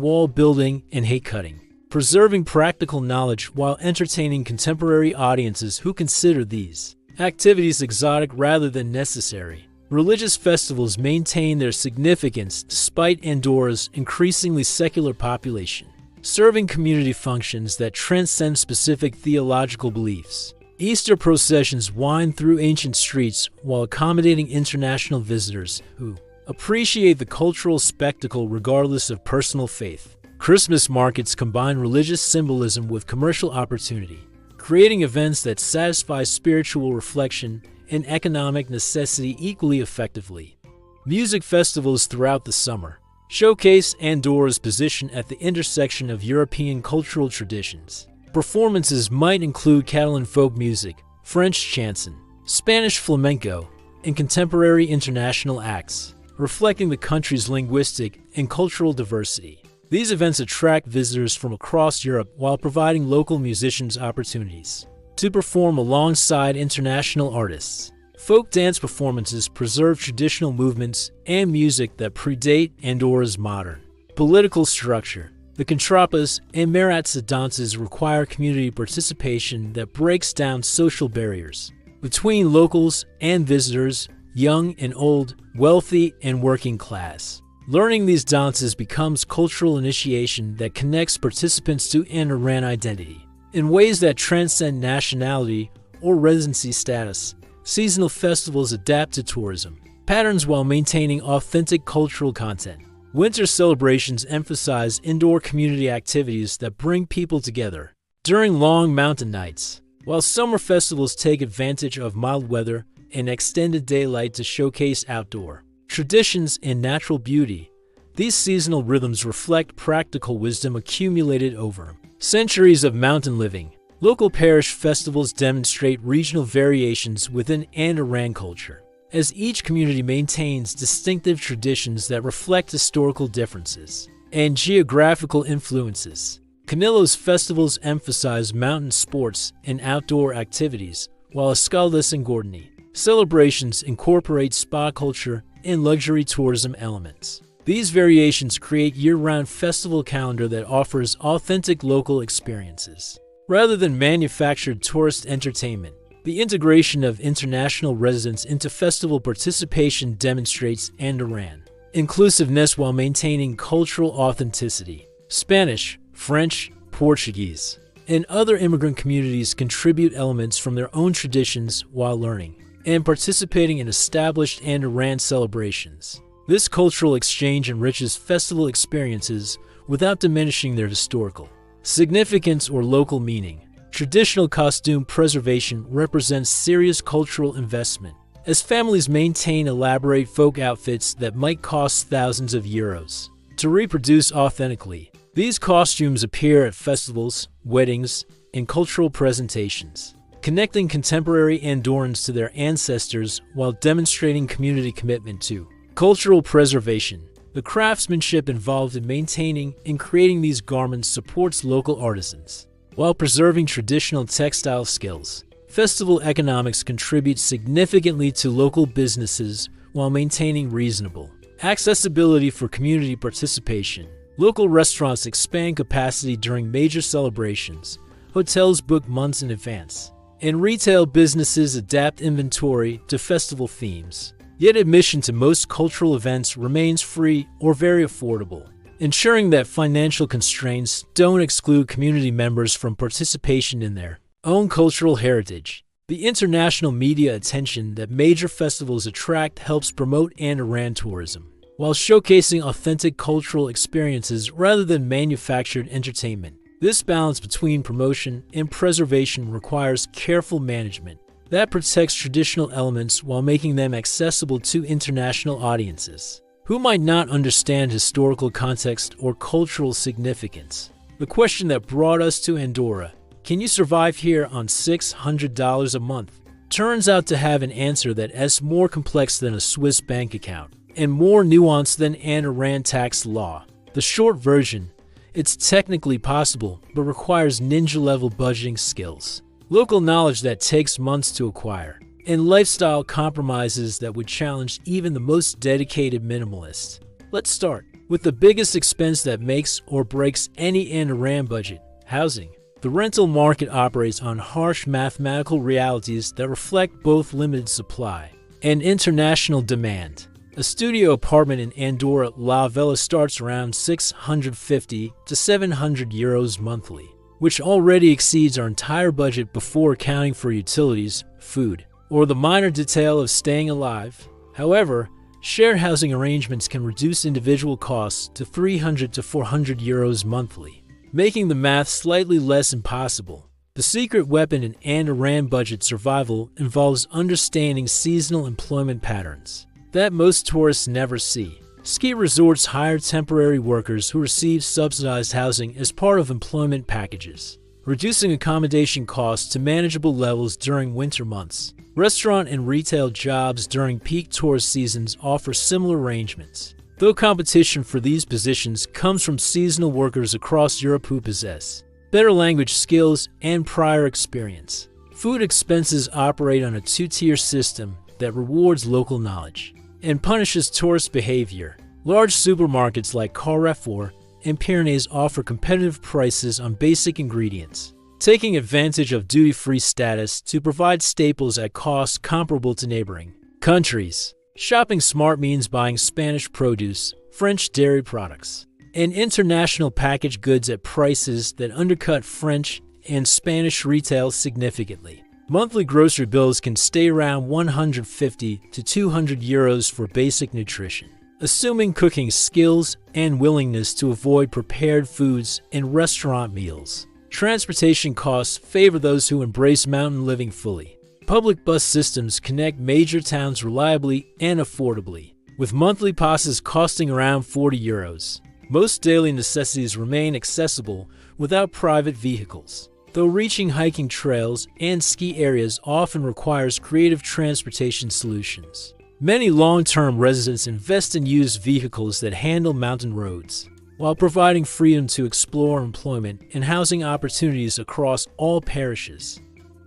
wall building and hay cutting, preserving practical knowledge while entertaining contemporary audiences who consider these activities exotic rather than necessary. Religious festivals maintain their significance despite Andorra's increasingly secular population, serving community functions that transcend specific theological beliefs. Easter processions wind through ancient streets while accommodating international visitors who appreciate the cultural spectacle regardless of personal faith. Christmas markets combine religious symbolism with commercial opportunity, creating events that satisfy spiritual reflection and economic necessity equally effectively. Music festivals throughout the summer showcase Andorra's position at the intersection of European cultural traditions. Performances might include Catalan folk music, French chanson, Spanish flamenco, and contemporary international acts, reflecting the country's linguistic and cultural diversity. These events attract visitors from across Europe while providing local musicians opportunities to perform alongside international artists. Folk dance performances preserve traditional movements and music that predate Andorra's modern political structure. The contrapas and maratsa dances require community participation that breaks down social barriers between locals and visitors, young and old, wealthy and working class. Learning these dances becomes cultural initiation that connects participants to Andorran identity in ways that transcend nationality or residency status. Seasonal festivals adapt to tourism patterns while maintaining authentic cultural content. Winter celebrations emphasize indoor community activities that bring people together during long mountain nights, while summer festivals take advantage of mild weather and extended daylight to showcase outdoor traditions and natural beauty. These seasonal rhythms reflect practical wisdom accumulated over centuries of mountain living. Local parish festivals demonstrate regional variations within Andorran culture, as each community maintains distinctive traditions that reflect historical differences and geographical influences. Canillo's festivals emphasize mountain sports and outdoor activities, while Escaldes and Gordoni celebrations incorporate spa culture and luxury tourism elements. These variations create year-round festival calendar that offers authentic local experiences rather than manufactured tourist entertainment. The integration of international residents into festival participation demonstrates Andorran inclusiveness while maintaining cultural authenticity. Spanish, French, Portuguese, and other immigrant communities contribute elements from their own traditions while learning and participating in established Andorran celebrations. This cultural exchange enriches festival experiences without diminishing their historical significance or local meaning. Traditional costume preservation represents serious cultural investment, as families maintain elaborate folk outfits that might cost thousands of euros. To reproduce authentically, these costumes appear at festivals, weddings, and cultural presentations, connecting contemporary Andorrans to their ancestors while demonstrating community commitment to cultural preservation. The craftsmanship involved in maintaining and creating these garments supports local artisans, while preserving traditional textile skills. Festival economics contribute significantly to local businesses while maintaining reasonable accessibility for community participation. Local restaurants expand capacity during major celebrations, hotels book months in advance, and retail businesses adapt inventory to festival themes. Yet admission to most cultural events remains free or very affordable, ensuring that financial constraints don't exclude community members from participation in their own cultural heritage. The international media attention that major festivals attract helps promote Andorran tourism, while showcasing authentic cultural experiences rather than manufactured entertainment. This balance between promotion and preservation requires careful management that protects traditional elements while making them accessible to international audiences who might not understand historical context or cultural significance. The question that brought us to Andorra, can you survive here on $600 a month, turns out to have an answer that is more complex than a Swiss bank account and more nuanced than Andorran tax law. The short version, it's technically possible but requires ninja-level budgeting skills, local knowledge that takes months to acquire, and lifestyle compromises that would challenge even the most dedicated minimalist. Let's start with the biggest expense that makes or breaks any Andorran budget: housing. The rental market operates on harsh mathematical realities that reflect both limited supply and international demand. A studio apartment in Andorra La Vella starts around 650 to 700 euros monthly, which already exceeds our entire budget before accounting for utilities, food, or the minor detail of staying alive. However, shared housing arrangements can reduce individual costs to 300 to 400 euros monthly, making the math slightly less impossible. The secret weapon in Andorran budget survival involves understanding seasonal employment patterns that most tourists never see. Ski resorts hire temporary workers who receive subsidized housing as part of employment packages, reducing accommodation costs to manageable levels during winter months. Restaurant and retail jobs during peak tourist seasons offer similar arrangements, though competition for these positions comes from seasonal workers across Europe who possess better language skills and prior experience. Food expenses operate on a two-tier system that rewards local knowledge and punishes tourist behavior. Large supermarkets like Carrefour and Pyrenees offer competitive prices on basic ingredients, taking advantage of duty-free status to provide staples at costs comparable to neighboring countries. Shopping smart means buying Spanish produce, French dairy products, and international packaged goods at prices that undercut French and Spanish retail significantly. Monthly grocery bills can stay around 150 to 200 euros for basic nutrition, assuming cooking skills and willingness to avoid prepared foods and restaurant meals. Transportation costs favor those who embrace mountain living fully. Public bus systems connect major towns reliably and affordably, with monthly passes costing around 40 euros. Most daily necessities remain accessible without private vehicles, though reaching hiking trails and ski areas often requires creative transportation solutions. Many long-term residents invest in used vehicles that handle mountain roads, while providing freedom to explore employment and housing opportunities across all parishes.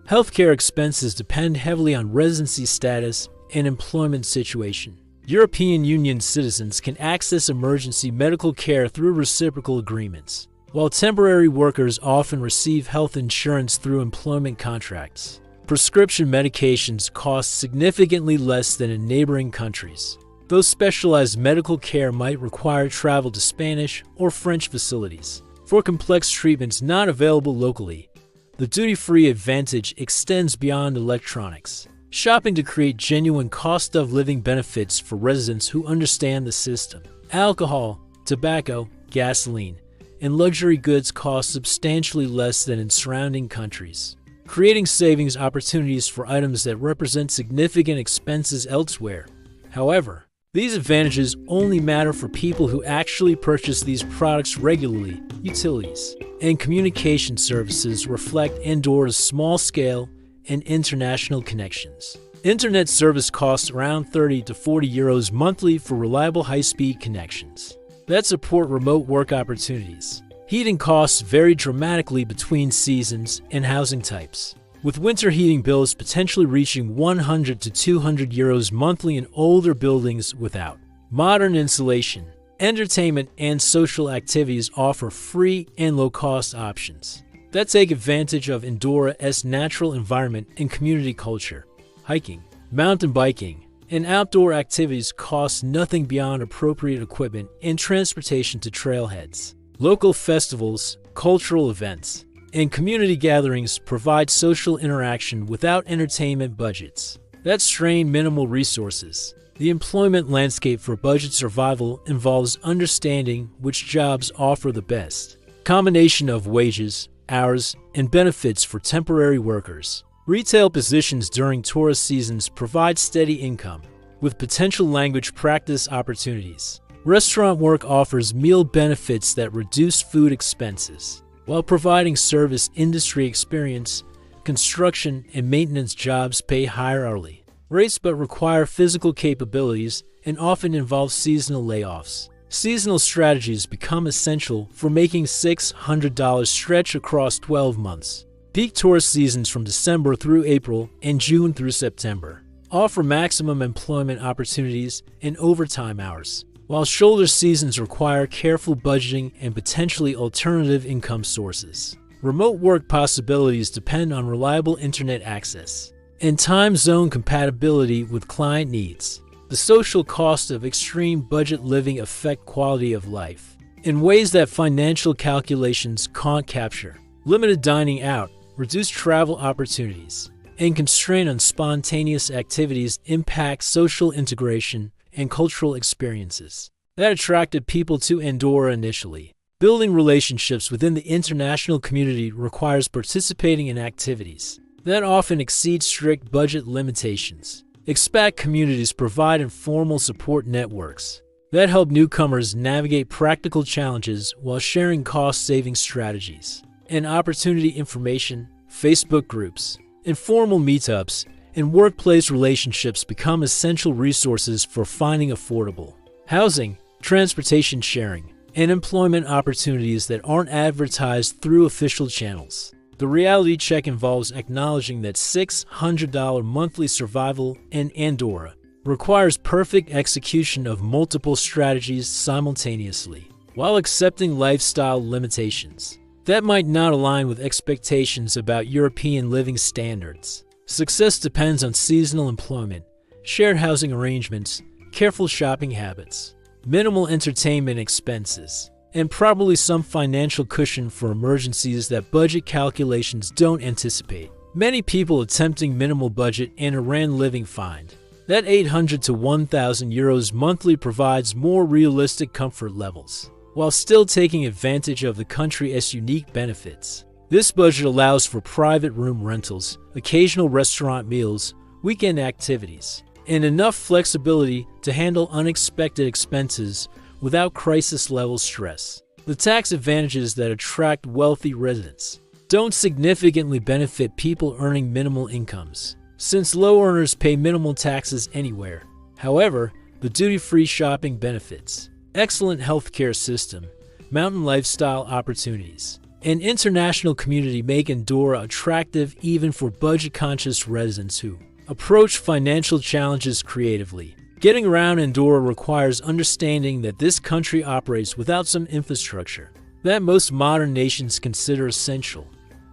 Healthcare expenses depend heavily on residency status and employment situation. European Union citizens can access emergency medical care through reciprocal agreements, while temporary workers often receive health insurance through employment contracts. Prescription medications cost significantly less than in neighboring countries, though specialized medical care might require travel to Spanish or French facilities. For complex treatments not available locally, the duty-free advantage extends beyond electronics, shopping to create genuine cost-of-living benefits for residents who understand the system. Alcohol, tobacco, gasoline, and luxury goods cost substantially less than in surrounding countries, creating savings opportunities for items that represent significant expenses elsewhere. However, these advantages only matter for people who actually purchase these products regularly. Utilities and communication services reflect Andorra's small scale and international connections. Internet service costs around 30 to 40 euros monthly for reliable high-speed connections that support remote work opportunities. Heating costs vary dramatically between seasons and housing types, with winter heating bills potentially reaching 100 to 200 euros monthly in older buildings without modern insulation. Entertainment and social activities offer free and low-cost options that take advantage of Andorra's natural environment and community culture. Hiking, mountain biking, and outdoor activities cost nothing beyond appropriate equipment and transportation to trailheads. Local festivals, cultural events, and community gatherings provide social interaction without entertainment budgets that strain minimal resources. The employment landscape for budget survival involves understanding which jobs offer the best combination of wages, hours, and benefits for temporary workers. Retail positions during tourist seasons provide steady income, with potential language practice opportunities. Restaurant work offers meal benefits that reduce food expenses, while providing service industry experience. Construction and maintenance jobs pay higher hourly rates but require physical capabilities and often involve seasonal layoffs. Seasonal strategies become essential for making $600 stretch across 12 months. Peak tourist seasons from December through April and June through September offer maximum employment opportunities and overtime hours, while shoulder seasons require careful budgeting and potentially alternative income sources. Remote work possibilities depend on reliable internet access and time zone compatibility with client needs. The social costs of extreme budget living affect quality of life in ways that financial calculations can't capture. Limited dining out, reduced travel opportunities, and constraint on spontaneous activities impact social integration and cultural experiences that attracted people to Andorra initially. Building relationships within the international community requires participating in activities that often exceed strict budget limitations. Expat communities provide informal support networks that help newcomers navigate practical challenges while sharing cost-saving strategies and opportunity information. Facebook groups, informal meetups, and workplace relationships become essential resources for finding affordable housing, transportation sharing, and employment opportunities that aren't advertised through official channels. The reality check involves acknowledging that $600 monthly survival in Andorra requires perfect execution of multiple strategies simultaneously, while accepting lifestyle limitations that might not align with expectations about European living standards. Success depends on seasonal employment, shared housing arrangements, careful shopping habits, minimal entertainment expenses, and probably some financial cushion for emergencies that budget calculations don't anticipate. Many people attempting minimal budget and Iran living find that 800 to 1,000 euros monthly provides more realistic comfort levels, while still taking advantage of the country's unique benefits. This budget allows for private room rentals, occasional restaurant meals, weekend activities, and enough flexibility to handle unexpected expenses without crisis-level stress. The tax advantages that attract wealthy residents don't significantly benefit people earning minimal incomes, since low earners pay minimal taxes anywhere. However, the duty-free shopping benefits, excellent healthcare system, mountain lifestyle opportunities, and international community make Andorra attractive even for budget-conscious residents who approach financial challenges creatively. Getting around Andorra requires understanding that this country operates without some infrastructure that most modern nations consider essential.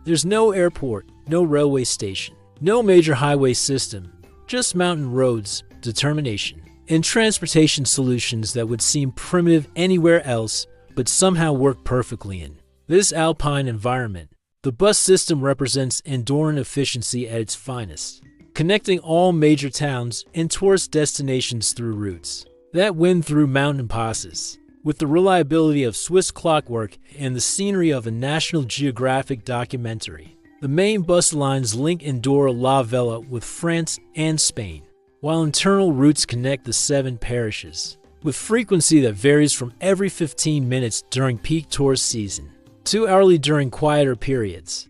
There's no airport, no railway station, no major highway system, just mountain roads, determination, and transportation solutions that would seem primitive anywhere else but somehow work perfectly in this Alpine environment. The bus system represents Andorran efficiency at its finest, connecting all major towns and tourist destinations through routes that wind through mountain passes, with the reliability of Swiss clockwork and the scenery of a National Geographic documentary. The main bus lines link Andorra la Vella with France and Spain, while internal routes connect the 7 parishes, with frequency that varies from every 15 minutes during peak tourist season to hourly during quieter periods.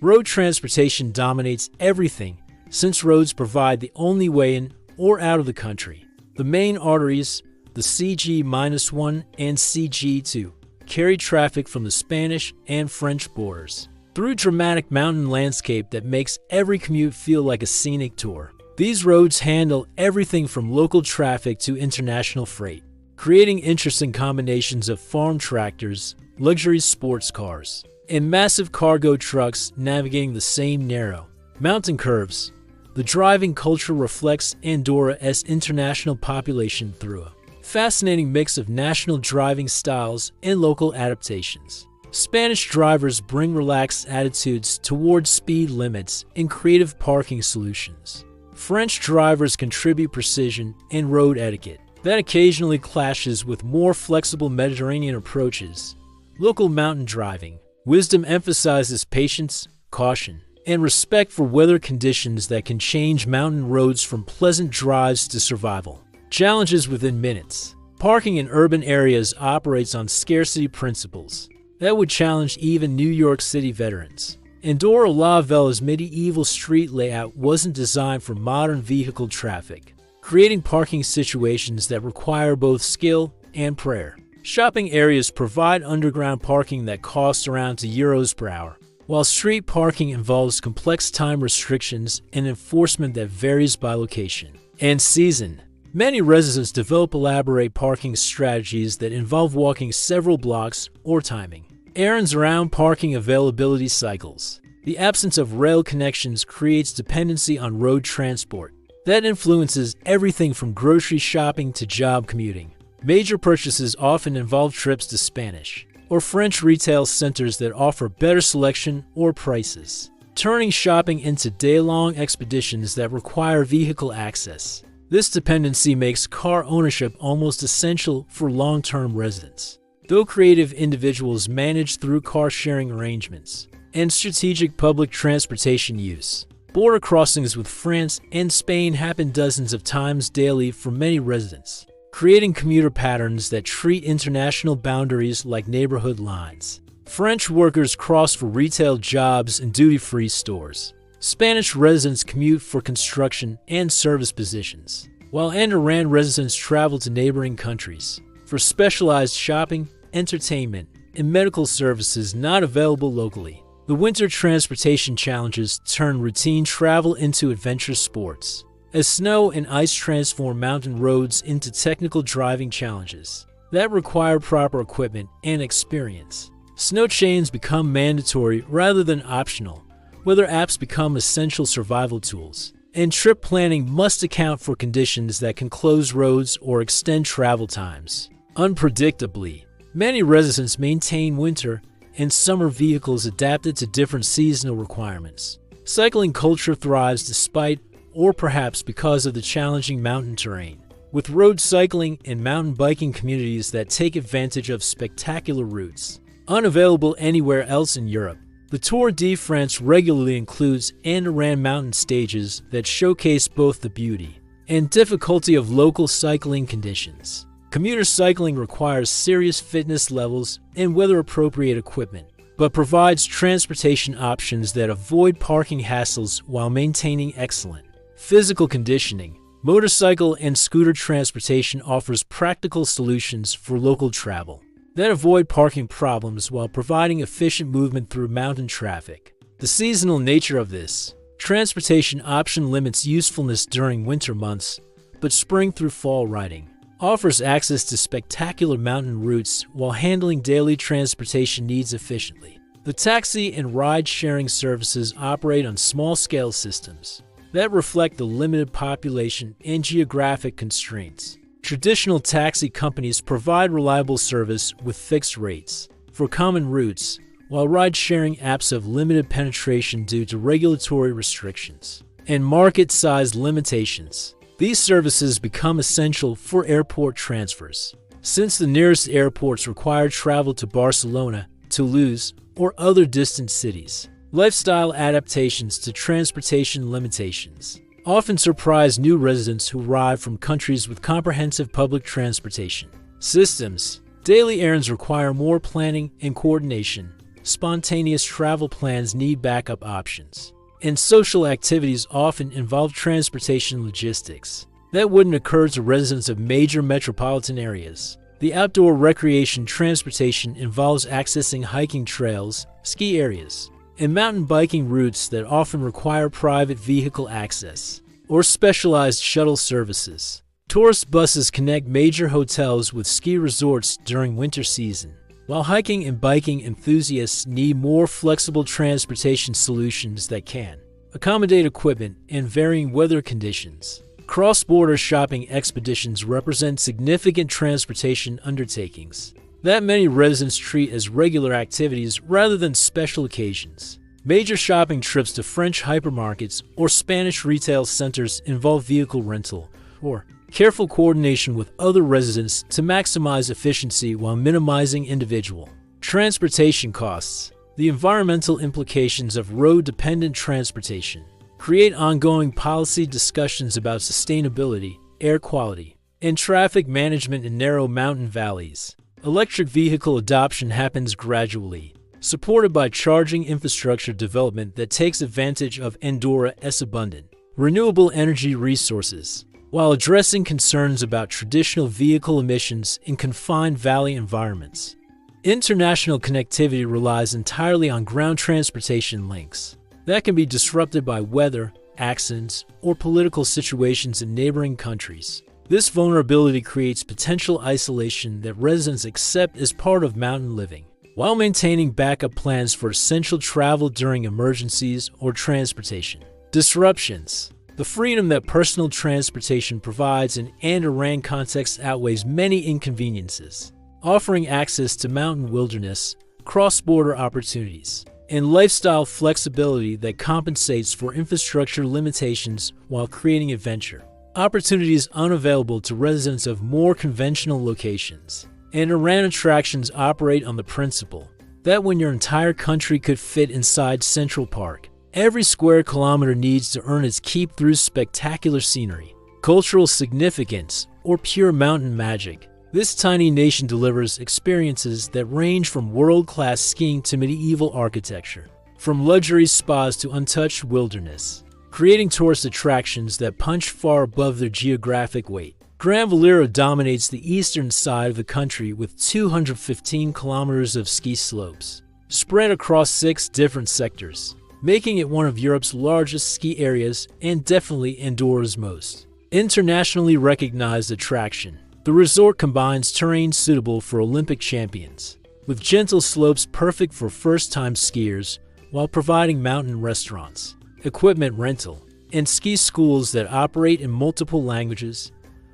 Road transportation dominates everything, since roads provide the only way in or out of the country. The main arteries, the CG-1 and CG2, carry traffic from the Spanish and French borders through dramatic mountain landscape that makes every commute feel like a scenic tour. These roads handle everything from local traffic to international freight, creating interesting combinations of farm tractors, luxury sports cars, and massive cargo trucks navigating the same narrow mountain curves. The driving culture reflects Andorra's international population through a fascinating mix of national driving styles and local adaptations. Spanish drivers bring relaxed attitudes towards speed limits and creative parking solutions. French drivers contribute precision and road etiquette that occasionally clashes with more flexible Mediterranean approaches. Local mountain driving wisdom emphasizes patience, caution, and respect for weather conditions that can change mountain roads from pleasant drives to survival challenges within minutes. Parking in urban areas operates on scarcity principles that would challenge even New York City veterans. Andorra la Vella's medieval street layout wasn't designed for modern vehicle traffic, creating parking situations that require both skill and prayer. Shopping areas provide underground parking that costs around €2 per hour, while street parking involves complex time restrictions and enforcement that varies by location and season. Many residents develop elaborate parking strategies that involve walking several blocks or timing errands around parking availability cycles. The absence of rail connections creates dependency on road transport that influences everything from grocery shopping to job commuting. Major purchases often involve trips to Spanish or French retail centers that offer better selection or prices, turning shopping into day-long expeditions that require vehicle access. This dependency makes car ownership almost essential for long-term residents, though creative individuals manage through car-sharing arrangements and strategic public transportation use. Border crossings with France and Spain happen dozens of times daily for many residents, creating commuter patterns that treat international boundaries like neighborhood lines. French workers cross for retail jobs and duty-free stores. Spanish residents commute for construction and service positions, while Andorran residents travel to neighboring countries for specialized shopping, entertainment, and medical services not available locally. The winter transportation challenges turn routine travel into adventure sports, as snow and ice transform mountain roads into technical driving challenges that require proper equipment and experience. Snow chains become mandatory rather than optional. Weather apps become essential survival tools, and trip planning must account for conditions that can close roads or extend travel times. Unpredictably, many residents maintain winter and summer vehicles adapted to different seasonal requirements. Cycling culture thrives despite, or perhaps because of the challenging mountain terrain, with road cycling and mountain biking communities that take advantage of spectacular routes unavailable anywhere else in Europe. The Tour de France regularly includes Andorran mountain stages that showcase both the beauty and difficulty of local cycling conditions. Commuter cycling requires serious fitness levels and weather-appropriate equipment, but provides transportation options that avoid parking hassles while maintaining excellent physical conditioning. Motorcycle and scooter transportation offers practical solutions for local travel that avoid parking problems while providing efficient movement through mountain traffic. The seasonal nature of this transportation option limits usefulness during winter months, but spring through fall riding offers access to spectacular mountain routes while handling daily transportation needs efficiently. The taxi and ride-sharing services operate on small-scale systems that reflect the limited population and geographic constraints. Traditional taxi companies provide reliable service with fixed rates for common routes, while ride-sharing apps have limited penetration due to regulatory restrictions and market-size limitations. These services become essential for airport transfers, since the nearest airports require travel to Barcelona, Toulouse, or other distant cities. Lifestyle adaptations to transportation limitations often surprise new residents who arrive from countries with comprehensive public transportation systems. Daily errands require more planning and coordination. Spontaneous travel plans need backup options. And social activities often involve transportation logistics that wouldn't occur to residents of major metropolitan areas. The outdoor recreation transportation involves accessing hiking trails, ski areas, and mountain biking routes that often require private vehicle access or specialized shuttle services. Tourist buses connect major hotels with ski resorts during winter season, while hiking and biking enthusiasts need more flexible transportation solutions that can accommodate equipment and varying weather conditions. Cross-border shopping expeditions represent significant transportation undertakings that many residents treat as regular activities rather than special occasions. Major shopping trips to French hypermarkets or Spanish retail centers involve vehicle rental or careful coordination with other residents to maximize efficiency while minimizing individual transportation costs. The environmental implications of road-dependent transportation create ongoing policy discussions about sustainability, air quality, and traffic management in narrow mountain valleys. Electric vehicle adoption happens gradually, supported by charging infrastructure development that takes advantage of Andorra's abundant renewable energy resources, while addressing concerns about traditional vehicle emissions in confined valley environments. International connectivity relies entirely on ground transportation links that can be disrupted by weather, accidents, or political situations in neighboring countries. This vulnerability creates potential isolation that residents accept as part of mountain living, while maintaining backup plans for essential travel during emergencies or transportation disruptions. The freedom that personal transportation provides in Andorran context outweighs many inconveniences, offering access to mountain wilderness, cross-border opportunities, and lifestyle flexibility that compensates for infrastructure limitations while creating adventure opportunities unavailable to residents of more conventional locations. Andorran attractions operate on the principle that when your entire country could fit inside Central Park, every square kilometer needs to earn its keep through spectacular scenery, cultural significance, or pure mountain magic. This tiny nation delivers experiences that range from world-class skiing to medieval architecture, from luxury spas to untouched wilderness, creating tourist attractions that punch far above their geographic weight. Gran Valira dominates the eastern side of the country with 215 kilometers of ski slopes, spread across 6 different sectors, making it one of Europe's largest ski areas and definitely Andorra's most internationally recognized attraction. The resort combines terrain suitable for Olympic champions, with gentle slopes perfect for first-time skiers, while providing mountain restaurants, equipment rental, and ski schools that operate in multiple languages.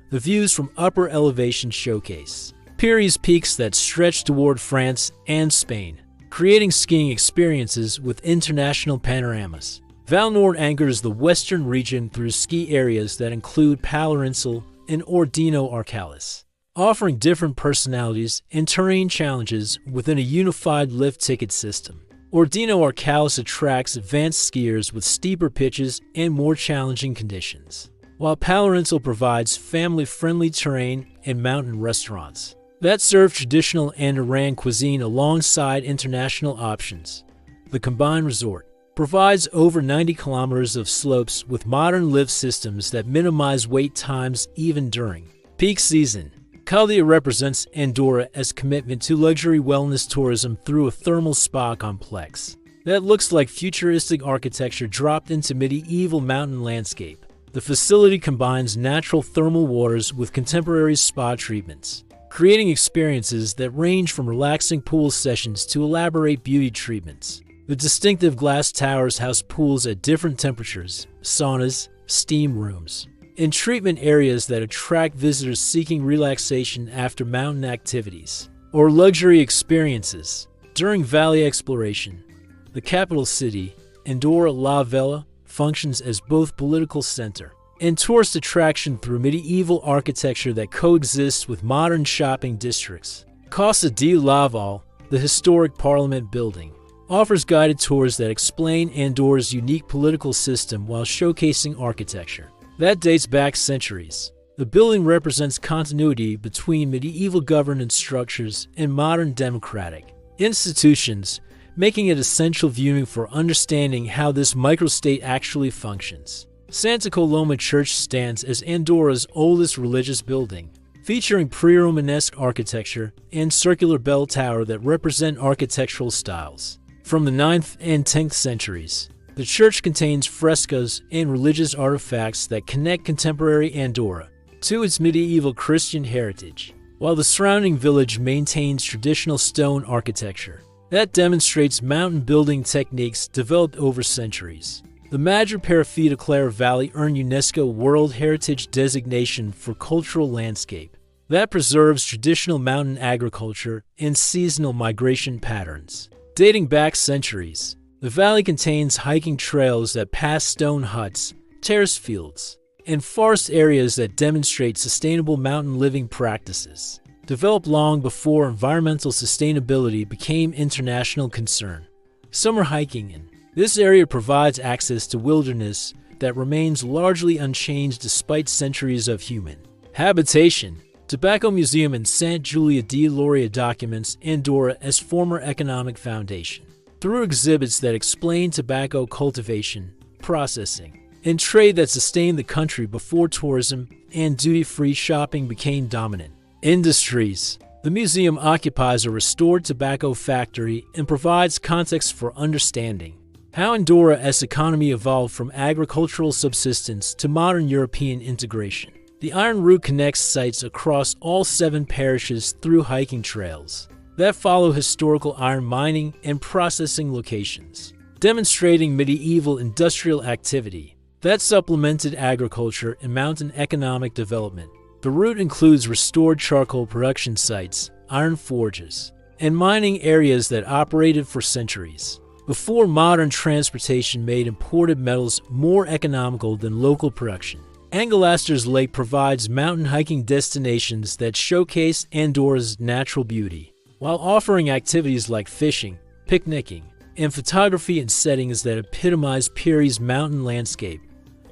The views from upper elevation showcase Pyrenees peaks that stretch toward France and Spain, creating skiing experiences with international panoramas. Val Nord anchors the western region through ski areas that include Pyrenees and Ordino Arcalis, offering different personalities and terrain challenges within a unified lift ticket system. Ordino Arcalis attracts advanced skiers with steeper pitches and more challenging conditions, while Pyrenees provides family-friendly terrain and mountain restaurants that serve traditional Andorran cuisine alongside international options. The combined resort provides over 90 kilometers of slopes with modern lift systems that minimize wait times even during peak season. Caldia represents Andorra's commitment to luxury wellness tourism through a thermal spa complex that looks like futuristic architecture dropped into medieval mountain landscape. The facility combines natural thermal waters with contemporary spa treatments, creating experiences that range from relaxing pool sessions to elaborate beauty treatments. The distinctive glass towers house pools at different temperatures, saunas, steam rooms, and treatment areas that attract visitors seeking relaxation after mountain activities or luxury experiences. During valley exploration, the capital city, Andorra la Vella, functions as both political center and tourist attraction through medieval architecture that coexists with modern shopping districts. Casa de Laval, the historic Parliament building, offers guided tours that explain Andorra's unique political system while showcasing architecture that dates back centuries. The building represents continuity between medieval governance structures and modern democratic institutions, making it essential viewing for understanding how this microstate actually functions. Santa Coloma Church stands as Andorra's oldest religious building, featuring pre-Romanesque architecture and circular bell tower that represent architectural styles from the 9th and 10th centuries. The church contains frescoes and religious artifacts that connect contemporary Andorra to its medieval Christian heritage, while the surrounding village maintains traditional stone architecture that demonstrates mountain building techniques developed over centuries. The Madre Claire Valley earned UNESCO World Heritage designation for cultural landscape that preserves traditional mountain agriculture and seasonal migration patterns. Dating back centuries, the valley contains hiking trails that pass stone huts, terrace fields, and forest areas that demonstrate sustainable mountain living practices, developed long before environmental sustainability became international concern. Summer hiking in this area provides access to wilderness that remains largely unchanged despite centuries of human habitation. Tobacco Museum in Sant Julià de Lòria documents Andorra as former economic foundation through exhibits that explain tobacco cultivation, processing, and trade that sustained the country before tourism and duty-free shopping became dominant industries. The museum occupies a restored tobacco factory and provides context for understanding how Andorra's economy evolved from agricultural subsistence to modern European integration. The Iron Route connects sites across all 7 parishes through hiking trails that follow historical iron mining and processing locations, demonstrating medieval industrial activity that supplemented agriculture and mountain economic development. The route includes restored charcoal production sites, iron forges, and mining areas that operated for centuries before modern transportation made imported metals more economical than local production. Angelasters Lake provides mountain hiking destinations that showcase Andorra's natural beauty, while offering activities like fishing, picnicking, and photography in settings that epitomize Pyrenees mountain landscape.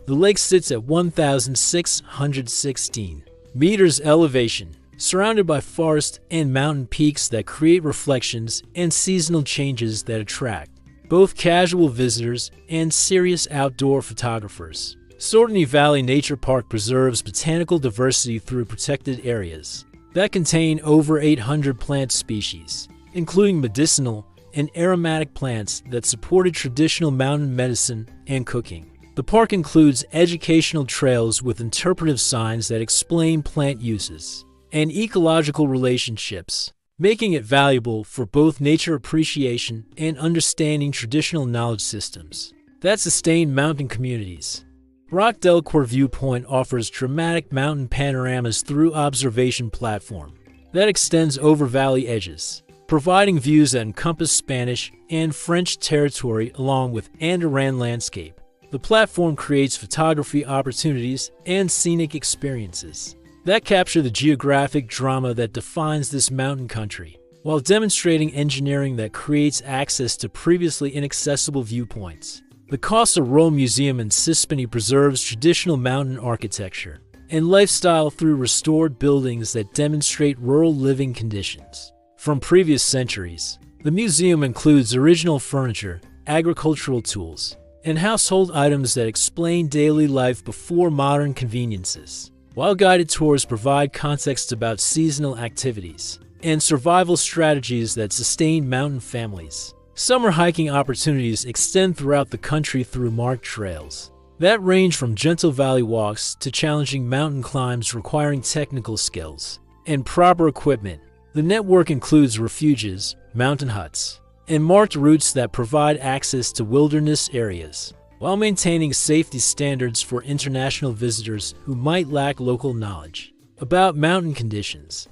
The lake sits at 1,616 meters elevation, surrounded by forest and mountain peaks that create reflections and seasonal changes that attract both casual visitors and serious outdoor photographers. Sortany Valley Nature Park preserves botanical diversity through protected areas that contain over 800 plant species, including medicinal and aromatic plants that supported traditional mountain medicine and cooking. The park includes educational trails with interpretive signs that explain plant uses and ecological relationships, making it valuable for both nature appreciation and understanding traditional knowledge systems that sustain mountain communities. Rock del Cor Viewpoint offers dramatic mountain panoramas through observation platform that extends over valley edges, providing views that encompass Spanish and French territory along with Andorran landscape. The platform creates photography opportunities and scenic experiences that capture the geographic drama that defines this mountain country, while demonstrating engineering that creates access to previously inaccessible viewpoints. The Casa Rural Museum in Sispany preserves traditional mountain architecture and lifestyle through restored buildings that demonstrate rural living conditions from previous centuries. The museum includes original furniture, agricultural tools, and household items that explain daily life before modern conveniences, while guided tours provide context about seasonal activities and survival strategies that sustain mountain families. Summer hiking opportunities extend throughout the country through marked trails that range from gentle valley walks to challenging mountain climbs requiring technical skills and proper equipment. The network includes refuges, mountain huts, and marked routes that provide access to wilderness areas, while maintaining safety standards for international visitors who might lack local knowledge about mountain conditions.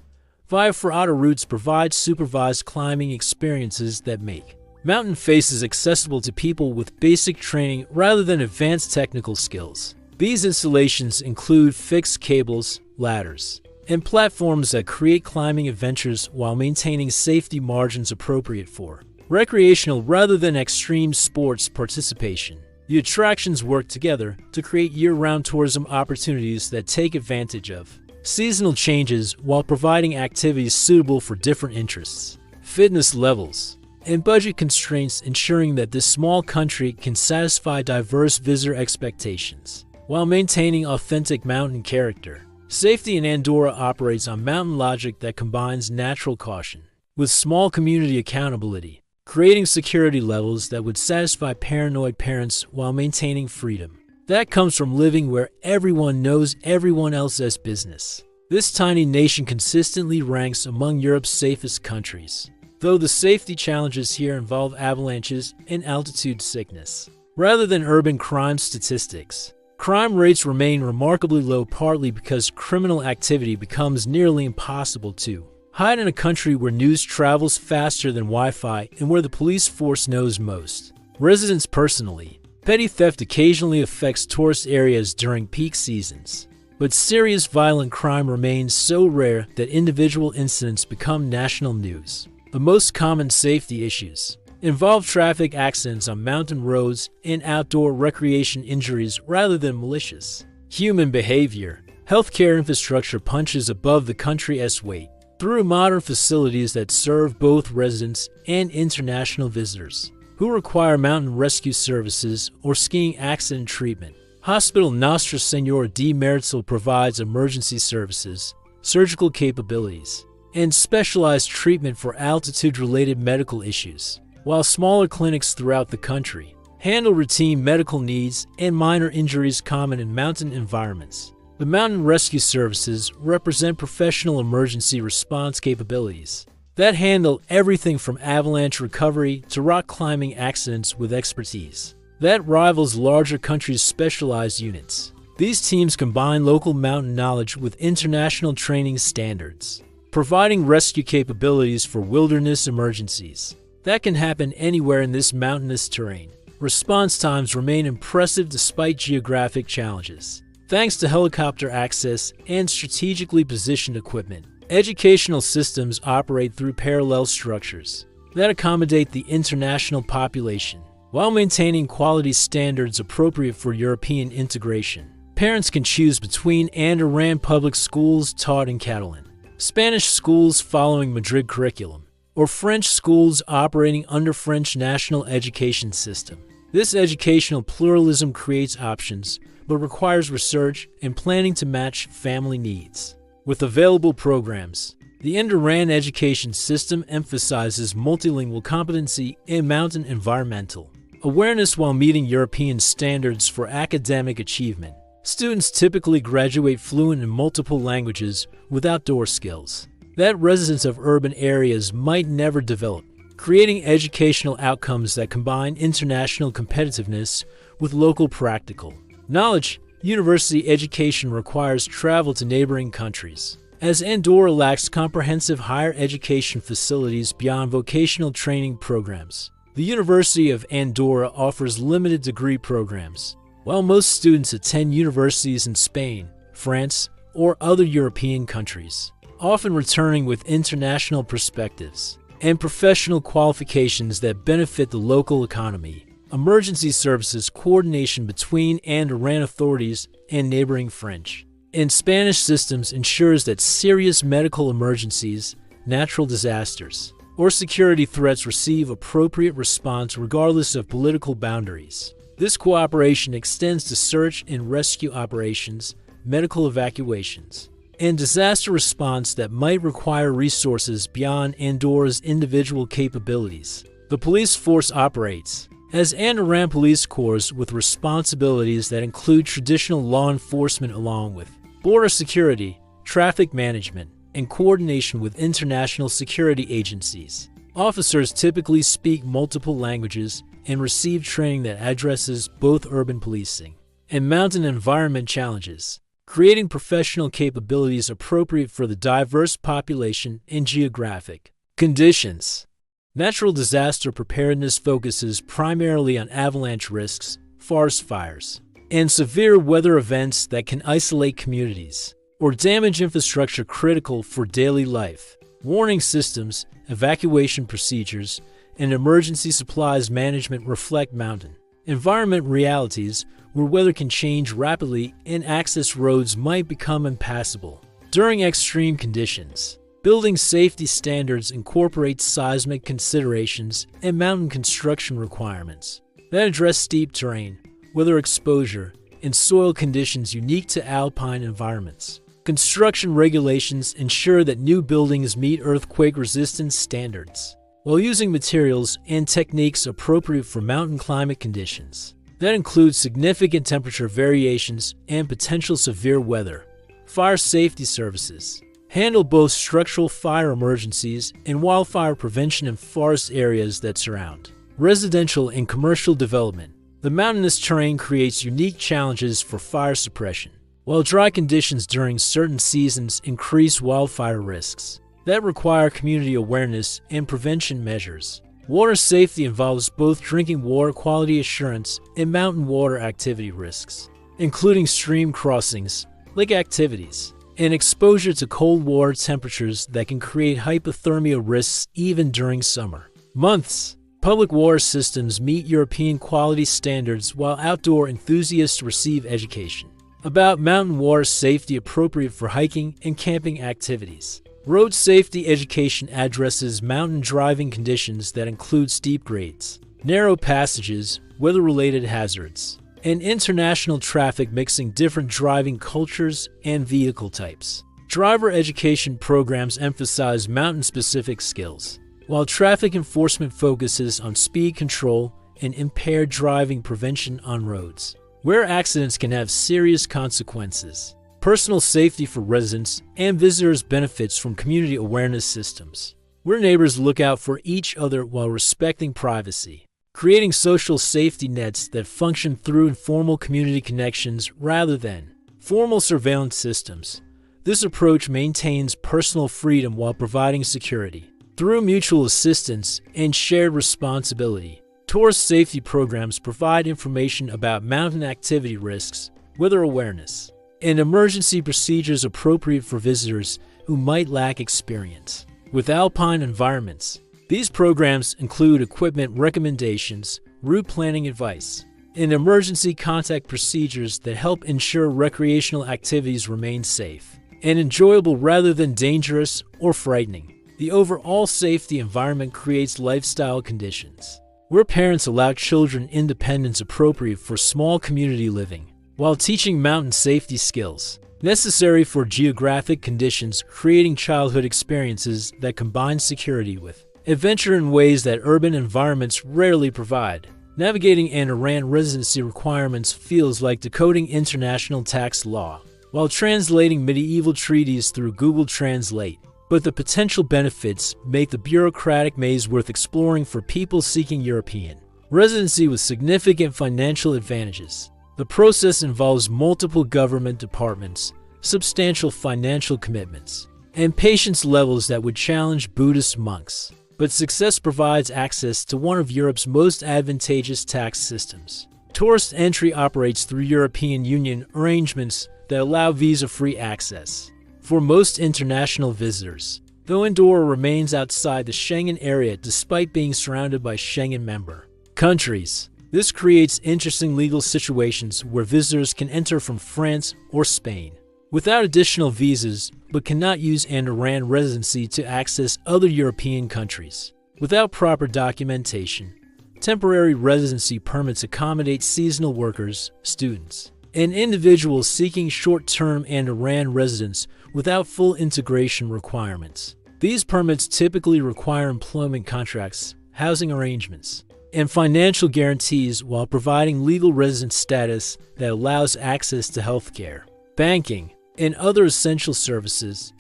Via Ferrata routes provide supervised climbing experiences that make mountain faces accessible to people with basic training rather than advanced technical skills. These installations include fixed cables, ladders, and platforms that create climbing adventures while maintaining safety margins appropriate for recreational rather than extreme sports participation. The attractions work together to create year-round tourism opportunities that take advantage of seasonal changes while providing activities suitable for different interests, fitness levels, and budget constraints, ensuring that this small country can satisfy diverse visitor expectations while maintaining authentic mountain character. Safety in Andorra operates on mountain logic that combines natural caution with small community accountability, creating security levels that would satisfy paranoid parents while maintaining freedom. That comes from living where everyone knows everyone else's business. This tiny nation consistently ranks among Europe's safest countries, though the safety challenges here involve avalanches and altitude sickness. Rather than urban crime statistics, crime rates remain remarkably low, partly because criminal activity becomes nearly impossible to hide in a country where news travels faster than Wi-Fi and where the police force knows most residents personally. Petty theft occasionally affects tourist areas during peak seasons, but serious violent crime remains so rare that individual incidents become national news. The most common safety issues involve traffic accidents on mountain roads and outdoor recreation injuries rather than malicious human behavior. Healthcare infrastructure punches above the country's weight through modern facilities that serve both residents and international visitors who require mountain rescue services or skiing accident treatment. Hospital Nostra Senora de Marisol provides emergency services, surgical capabilities, and specialized treatment for altitude-related medical issues, while smaller clinics throughout the country handle routine medical needs and minor injuries common in mountain environments. The mountain rescue services represent professional emergency response capabilities that handle everything from avalanche recovery to rock climbing accidents with expertise that rivals larger countries' specialized units. These teams combine local mountain knowledge with international training standards, providing rescue capabilities for wilderness emergencies that can happen anywhere in this mountainous terrain. Response times remain impressive despite geographic challenges, thanks to helicopter access and strategically positioned equipment. Educational systems operate through parallel structures that accommodate the international population while maintaining quality standards appropriate for European integration. Parents can choose between Andorran public schools taught in Catalan, Spanish schools following Madrid curriculum, or French schools operating under French national education system. This educational pluralism creates options, but requires research and planning to match family needs. With available programs, the Andorran education system emphasizes multilingual competency and mountain environmental awareness while meeting European standards for academic achievement. Students typically graduate fluent in multiple languages with outdoor skills that residents of urban areas might never develop, creating educational outcomes that combine international competitiveness with local practical knowledge. University education requires travel to neighboring countries, as Andorra lacks comprehensive higher education facilities beyond vocational training programs. The University of Andorra offers limited degree programs, while most students attend universities in Spain, France, or other European countries, often returning with international perspectives and professional qualifications that benefit the local economy. Emergency services coordination between Andorran authorities and neighboring French and Spanish systems ensures that serious medical emergencies, natural disasters, or security threats receive appropriate response regardless of political boundaries. This cooperation extends to search and rescue operations, medical evacuations, and disaster response that might require resources beyond Andorra's individual capabilities. The police force operates as Andorran police corps with responsibilities that include traditional law enforcement along with border security, traffic management, and coordination with international security agencies. Officers typically speak multiple languages and receive training that addresses both urban policing and mountain environment challenges, creating professional capabilities appropriate for the diverse population and geographic conditions. Natural disaster preparedness focuses primarily on avalanche risks, forest fires, and severe weather events that can isolate communities or damage infrastructure critical for daily life. Warning systems, evacuation procedures, and emergency supplies management reflect mountain environment realities where weather can change rapidly and access roads might become impassable. During extreme conditions, building safety standards incorporate seismic considerations and mountain construction requirements that address steep terrain, weather exposure, and soil conditions unique to alpine environments. Construction regulations ensure that new buildings meet earthquake resistance standards, while using materials and techniques appropriate for mountain climate conditions. That includes significant temperature variations and potential severe weather. Fire safety services handle both structural fire emergencies and wildfire prevention in forest areas that surround residential and commercial development. The mountainous terrain creates unique challenges for fire suppression, while dry conditions during certain seasons increase wildfire risks that require community awareness and prevention measures. Water safety involves both drinking water quality assurance and mountain water activity risks, including stream crossings, lake activities, and exposure to cold water temperatures that can create hypothermia risks even during summer months. Public water systems meet European quality standards while outdoor enthusiasts receive education about mountain water safety appropriate for hiking and camping activities. Road safety education addresses mountain driving conditions that include steep grades, narrow passages, weather-related hazards, and international traffic mixing different driving cultures and vehicle types. Driver education programs emphasize mountain-specific skills, while traffic enforcement focuses on speed control and impaired driving prevention on roads, where accidents can have serious consequences. Personal safety for residents and visitors benefits from community awareness systems, where neighbors look out for each other while respecting privacy, creating social safety nets that function through informal community connections rather than formal surveillance systems. This approach maintains personal freedom while providing security through mutual assistance and shared responsibility. Tourist safety programs provide information about mountain activity risks, weather awareness, and emergency procedures appropriate for visitors who might lack experience with alpine environments. These programs include equipment recommendations, route planning advice, and emergency contact procedures that help ensure recreational activities remain safe and enjoyable rather than dangerous or frightening. The overall safety environment creates lifestyle conditions where parents allow children independence appropriate for small community living, while teaching mountain safety skills necessary for geographic conditions, creating childhood experiences that combine security with adventure in ways that urban environments rarely provide. Navigating Andorran residency requirements feels like decoding international tax law while translating medieval treaties through Google Translate. But the potential benefits make the bureaucratic maze worth exploring for people seeking European residency with significant financial advantages. The process involves multiple government departments, substantial financial commitments, and patience levels that would challenge Buddhist monks. But success provides access to one of Europe's most advantageous tax systems. Tourist entry operates through European Union arrangements that allow visa-free access for most international visitors, though Andorra remains outside the Schengen area despite being surrounded by Schengen member countries. This creates interesting legal situations where visitors can enter from France or Spain without additional visas, but cannot use Andorran residency to access other European countries. Without proper documentation, temporary residency permits accommodate seasonal workers, students, and individuals seeking short-term Andorran residence without full integration requirements. These permits typically require employment contracts, housing arrangements, and financial guarantees while providing legal resident status that allows access to healthcare, banking, and other essential services.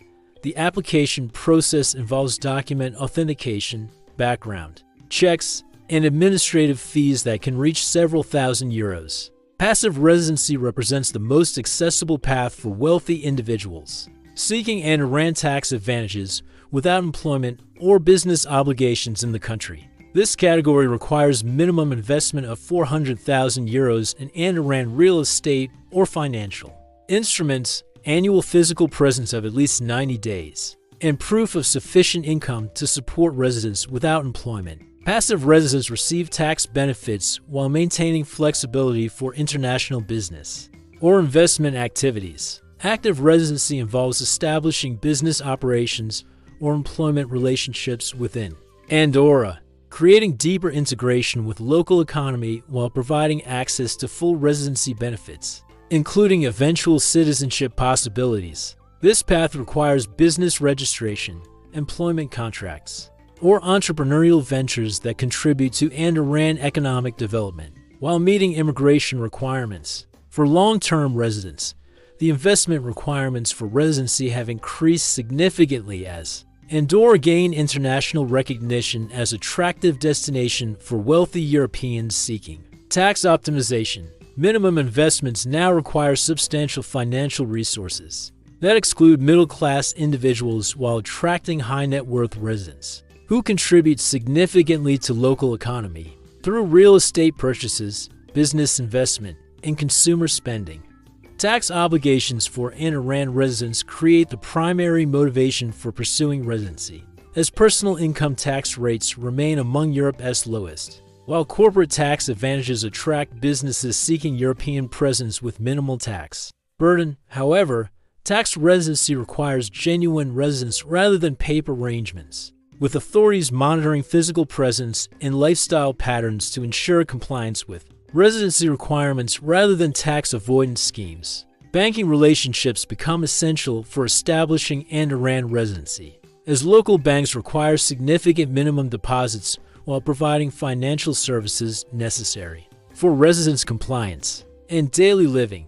The application process involves document authentication, background checks, and administrative fees that can reach several thousand euros. Passive residency represents the most accessible path for wealthy individuals seeking Andorran tax advantages without employment or business obligations in the country. This category requires minimum investment of €400,000 in Andorran real estate or financial instruments, annual physical presence of at least 90 days, and proof of sufficient income to support residents without employment. Passive residents receive tax benefits while maintaining flexibility for international business or investment activities. Active residency involves establishing business operations or employment relationships within Andorra, creating deeper integration with local economy while providing access to full residency benefits, including eventual citizenship possibilities. This path requires business registration, employment contracts, or entrepreneurial ventures that contribute to Andorran economic development, while meeting immigration requirements. For long-term residents, the investment requirements for residency have increased significantly as Andorra gained international recognition as an attractive destination for wealthy Europeans seeking tax optimization. Minimum investments now require substantial financial resources that exclude middle-class individuals while attracting high-net-worth residents who contribute significantly to local economy through real estate purchases, business investment, and consumer spending. Tax obligations for Andorran residents create the primary motivation for pursuing residency, as personal income tax rates remain among Europe's lowest, while corporate tax advantages attract businesses seeking European presence with minimal tax burden. However, tax residency requires genuine residence rather than paper arrangements, with authorities monitoring physical presence and lifestyle patterns to ensure compliance with residency requirements rather than tax avoidance schemes. Banking relationships become essential for establishing Andorran residency, as local banks require significant minimum deposits while providing financial services necessary for residence compliance and daily living.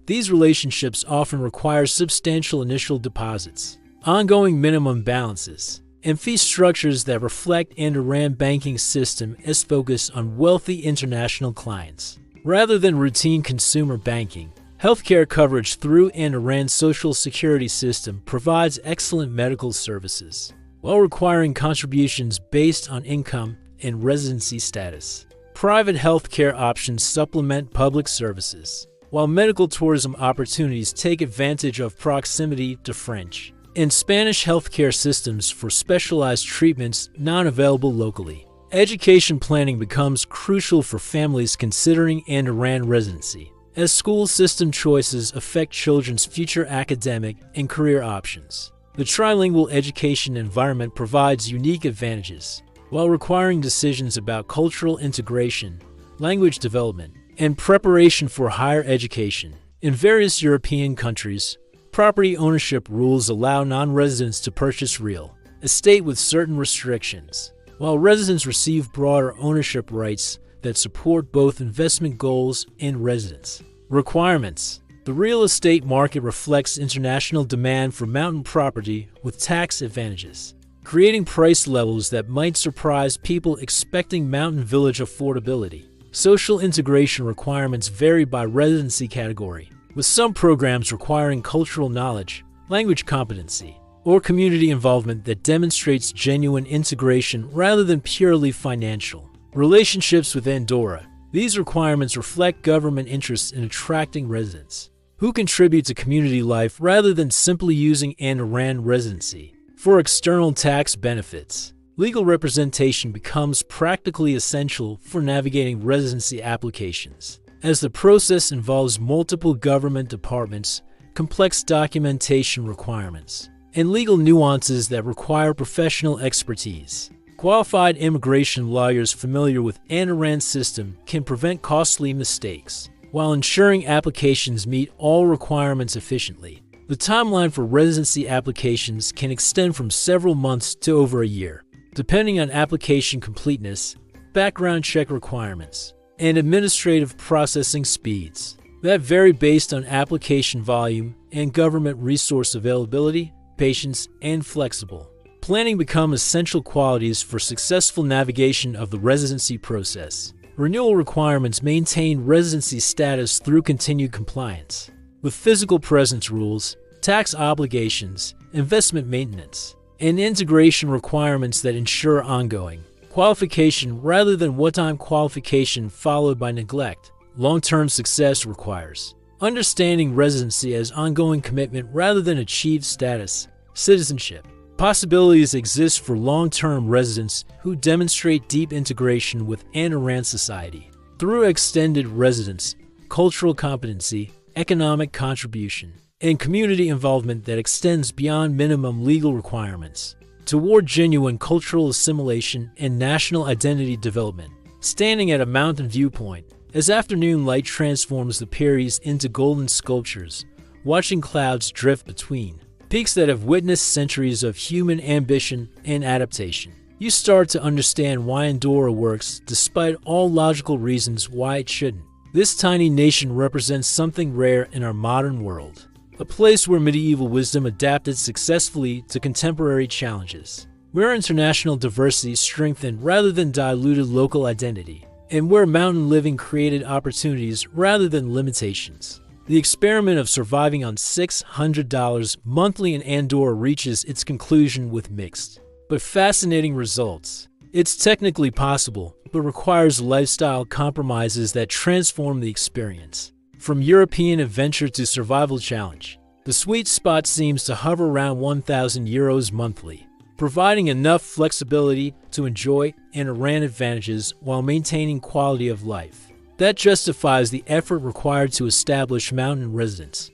These relationships often require substantial initial deposits, ongoing minimum balances, and fee structures that reflect Andorran banking system as focused on wealthy international clients, rather than routine consumer banking. Healthcare coverage through Andorran's social security system provides excellent medical services, while requiring contributions based on income and residency status. Private healthcare options supplement public services, while medical tourism opportunities take advantage of proximity to French and Spanish healthcare systems for specialized treatments not available locally. Education planning becomes crucial for families considering Andorran residency, as school system choices affect children's future academic and career options. The trilingual education environment provides unique advantages, while requiring decisions about cultural integration, language development, and preparation for higher education. In various European countries, property ownership rules allow non-residents to purchase real estate with certain restrictions, while residents receive broader ownership rights that support both investment goals and residence requirements. The real estate market reflects international demand for mountain property with tax advantages, creating price levels that might surprise people expecting mountain village affordability. Social integration requirements vary by residency category, with some programs requiring cultural knowledge, language competency, or community involvement that demonstrates genuine integration rather than purely financial. Relationships with Andorra. These requirements reflect government interests in attracting residents who contribute to community life rather than simply using Andorran residency for external tax benefits. Legal representation becomes practically essential for navigating residency applications, as the process involves multiple government departments, complex documentation requirements, and legal nuances that require professional expertise. Qualified immigration lawyers familiar with Andorran's system can prevent costly mistakes, while ensuring applications meet all requirements efficiently. The timeline for residency applications can extend from several months to over a year, depending on application completeness, background check requirements, and administrative processing speeds that vary based on application volume and government resource availability. Patience, and flexible planning become essential qualities for successful navigation of the residency process. Renewal requirements maintain residency status through continued compliance with physical presence rules, tax obligations, investment maintenance, and integration requirements that ensure ongoing Qualification rather than one-time qualification followed by neglect. Long-term success requires understanding residency as ongoing commitment rather than achieved status. Citizenship. Possibilities exist for long-term residents who demonstrate deep integration with Andorran society through extended residence, cultural competency, economic contribution, and community involvement that extends beyond minimum legal requirements toward genuine cultural assimilation and national identity development. Standing at a mountain viewpoint, as afternoon light transforms the Pyrenees into golden sculptures, watching clouds drift between peaks that have witnessed centuries of human ambition and adaptation, you start to understand why Andorra works despite all logical reasons why it shouldn't. This tiny nation represents something rare in our modern world, a place where medieval wisdom adapted successfully to contemporary challenges, where international diversity strengthened rather than diluted local identity, and where mountain living created opportunities rather than limitations. The experiment of surviving on $600 monthly in Andorra reaches its conclusion with mixed but fascinating results. It's technically possible, but requires lifestyle compromises that transform the experience. From European adventure to survival challenge, the sweet spot seems to hover around €1,000 monthly, providing enough flexibility to enjoy Andorran advantages while maintaining quality of life. That justifies the effort required to establish mountain residence.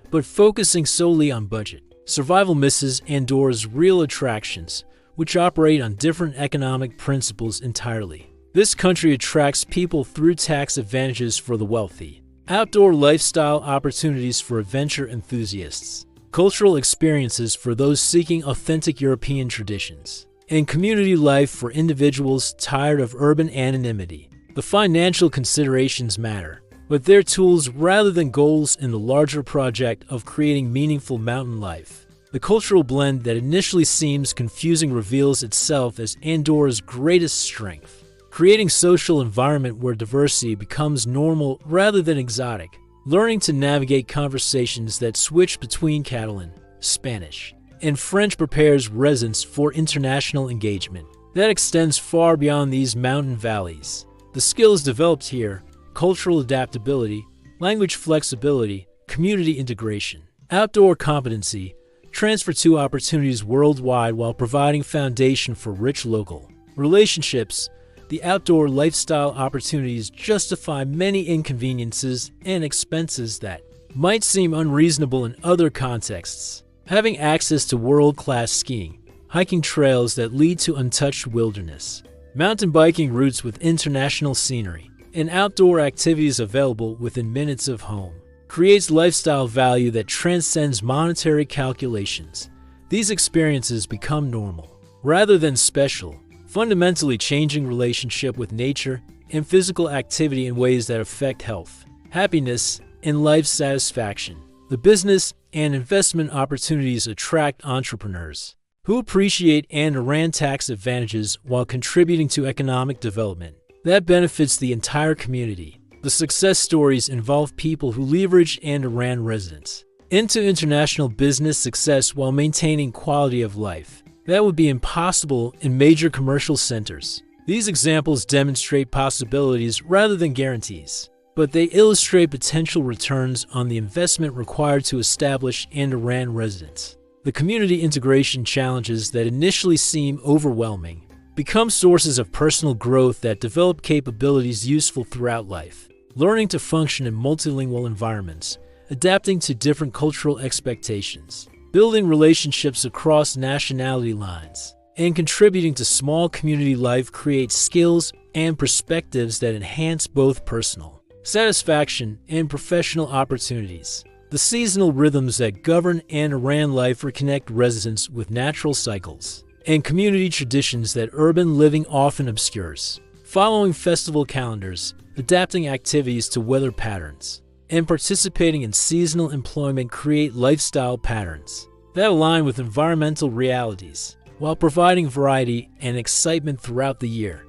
But focusing solely on budget, survival misses Andorra's real attractions, which operate on different economic principles entirely. This country attracts people through tax advantages for the wealthy, outdoor lifestyle opportunities for adventure enthusiasts, cultural experiences for those seeking authentic European traditions, and community life for individuals tired of urban anonymity. The financial considerations matter, but they're tools rather than goals in the larger project of creating meaningful mountain life. The cultural blend that initially seems confusing reveals itself as Andorra's greatest strength, creating social environment where diversity becomes normal rather than exotic, learning to navigate conversations that switch between Catalan, Spanish, and French prepares residents for international engagement that extends far beyond these mountain valleys. The skills developed here, cultural adaptability, language flexibility, community integration, outdoor competency, transfer to opportunities worldwide while providing foundation for rich local relationships. The outdoor lifestyle opportunities justify many inconveniences and expenses that might seem unreasonable in other contexts. Having access to world-class skiing, hiking trails that lead to untouched wilderness, mountain biking routes with international scenery, and outdoor activities available within minutes of home creates lifestyle value that transcends monetary calculations. These experiences become normal, rather than special, fundamentally changing relationship with nature and physical activity in ways that affect health, happiness, and life satisfaction. The business and investment opportunities attract entrepreneurs who appreciate Andorran tax advantages while contributing to economic development that benefits the entire community. The success stories involve people who leverage Andorran residence into international business success while maintaining quality of life that would be impossible in major commercial centers. These examples demonstrate possibilities rather than guarantees, but they illustrate potential returns on the investment required to establish Andorran residence. The community integration challenges that initially seem overwhelming become sources of personal growth that develop capabilities useful throughout life. Learning to function in multilingual environments, adapting to different cultural expectations, building relationships across nationality lines, and contributing to small community life creates skills and perspectives that enhance both personal satisfaction and professional opportunities. The seasonal rhythms that govern Andorran life reconnect residents with natural cycles and community traditions that urban living often obscures. Following festival calendars, adapting activities to weather patterns, and participating in seasonal employment create lifestyle patterns that align with environmental realities, while providing variety and excitement throughout the year.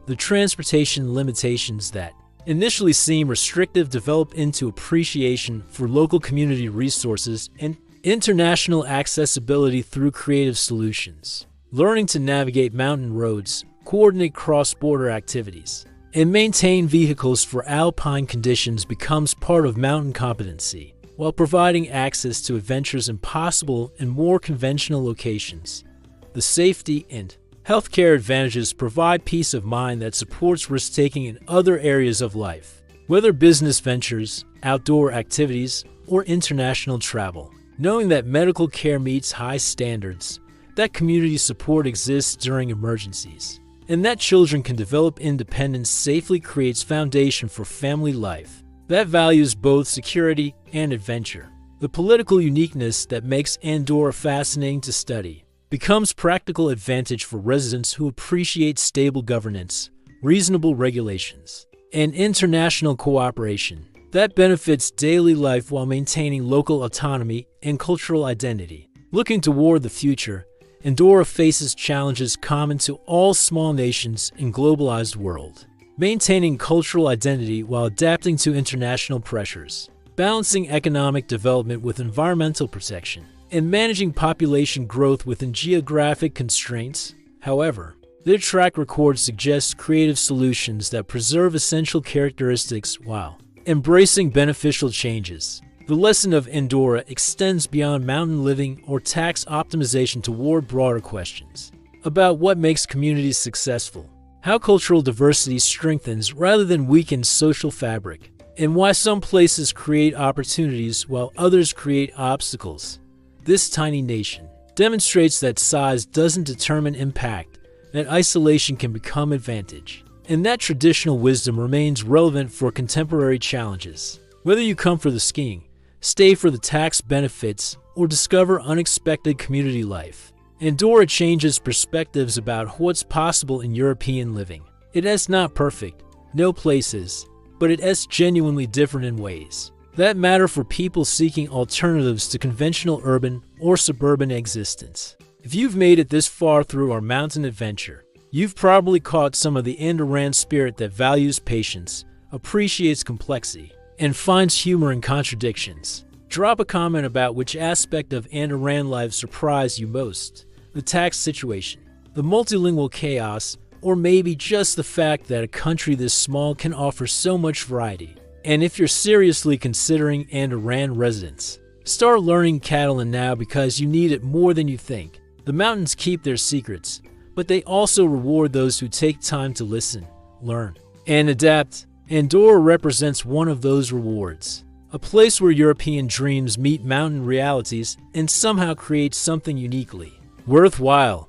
The transportation limitations that initially seem restrictive develop into appreciation for local community resources and international accessibility through creative solutions. Learning to navigate mountain roads, coordinate cross-border activities, and maintain vehicles for alpine conditions becomes part of mountain competency, while providing access to adventures impossible in more conventional locations. The safety and healthcare advantages provide peace of mind that supports risk-taking in other areas of life, whether business ventures, outdoor activities, or international travel. Knowing that medical care meets high standards, that community support exists during emergencies, and that children can develop independence safely creates foundation for family life that values both security and adventure. The political uniqueness that makes Andorra fascinating to study becomes practical advantage for residents who appreciate stable governance, reasonable regulations, and international cooperation that benefits daily life while maintaining local autonomy and cultural identity. Looking toward the future, Andorra faces challenges common to all small nations in a globalized world. Maintaining cultural identity while adapting to international pressures, balancing economic development with environmental protection, and managing population growth within geographic constraints. However, their track record suggests creative solutions that preserve essential characteristics while embracing beneficial changes. The lesson of Andorra extends beyond mountain living or tax optimization toward broader questions about what makes communities successful, how cultural diversity strengthens rather than weakens social fabric, and why some places create opportunities while others create obstacles. This tiny nation demonstrates that size doesn't determine impact, that isolation can become advantage, and that traditional wisdom remains relevant for contemporary challenges. Whether you come for the skiing, stay for the tax benefits, or discover unexpected community life, Andorra changes perspectives about what's possible in European living. It is not perfect, no place is, but it is genuinely different in ways that matter for people seeking alternatives to conventional urban or suburban existence. If you've made it this far through our mountain adventure, you've probably caught some of the Andorran spirit that values patience, appreciates complexity, and finds humor in contradictions. Drop a comment about which aspect of Andorran life surprised you most: the tax situation, the multilingual chaos, or maybe just the fact that a country this small can offer so much variety. And if you're seriously considering Andorran residence, start learning Catalan now because you need it more than you think. The mountains keep their secrets, but they also reward those who take time to listen, learn, and adapt. Andorra represents one of those rewards, a place where European dreams meet mountain realities and somehow create something uniquely worthwhile.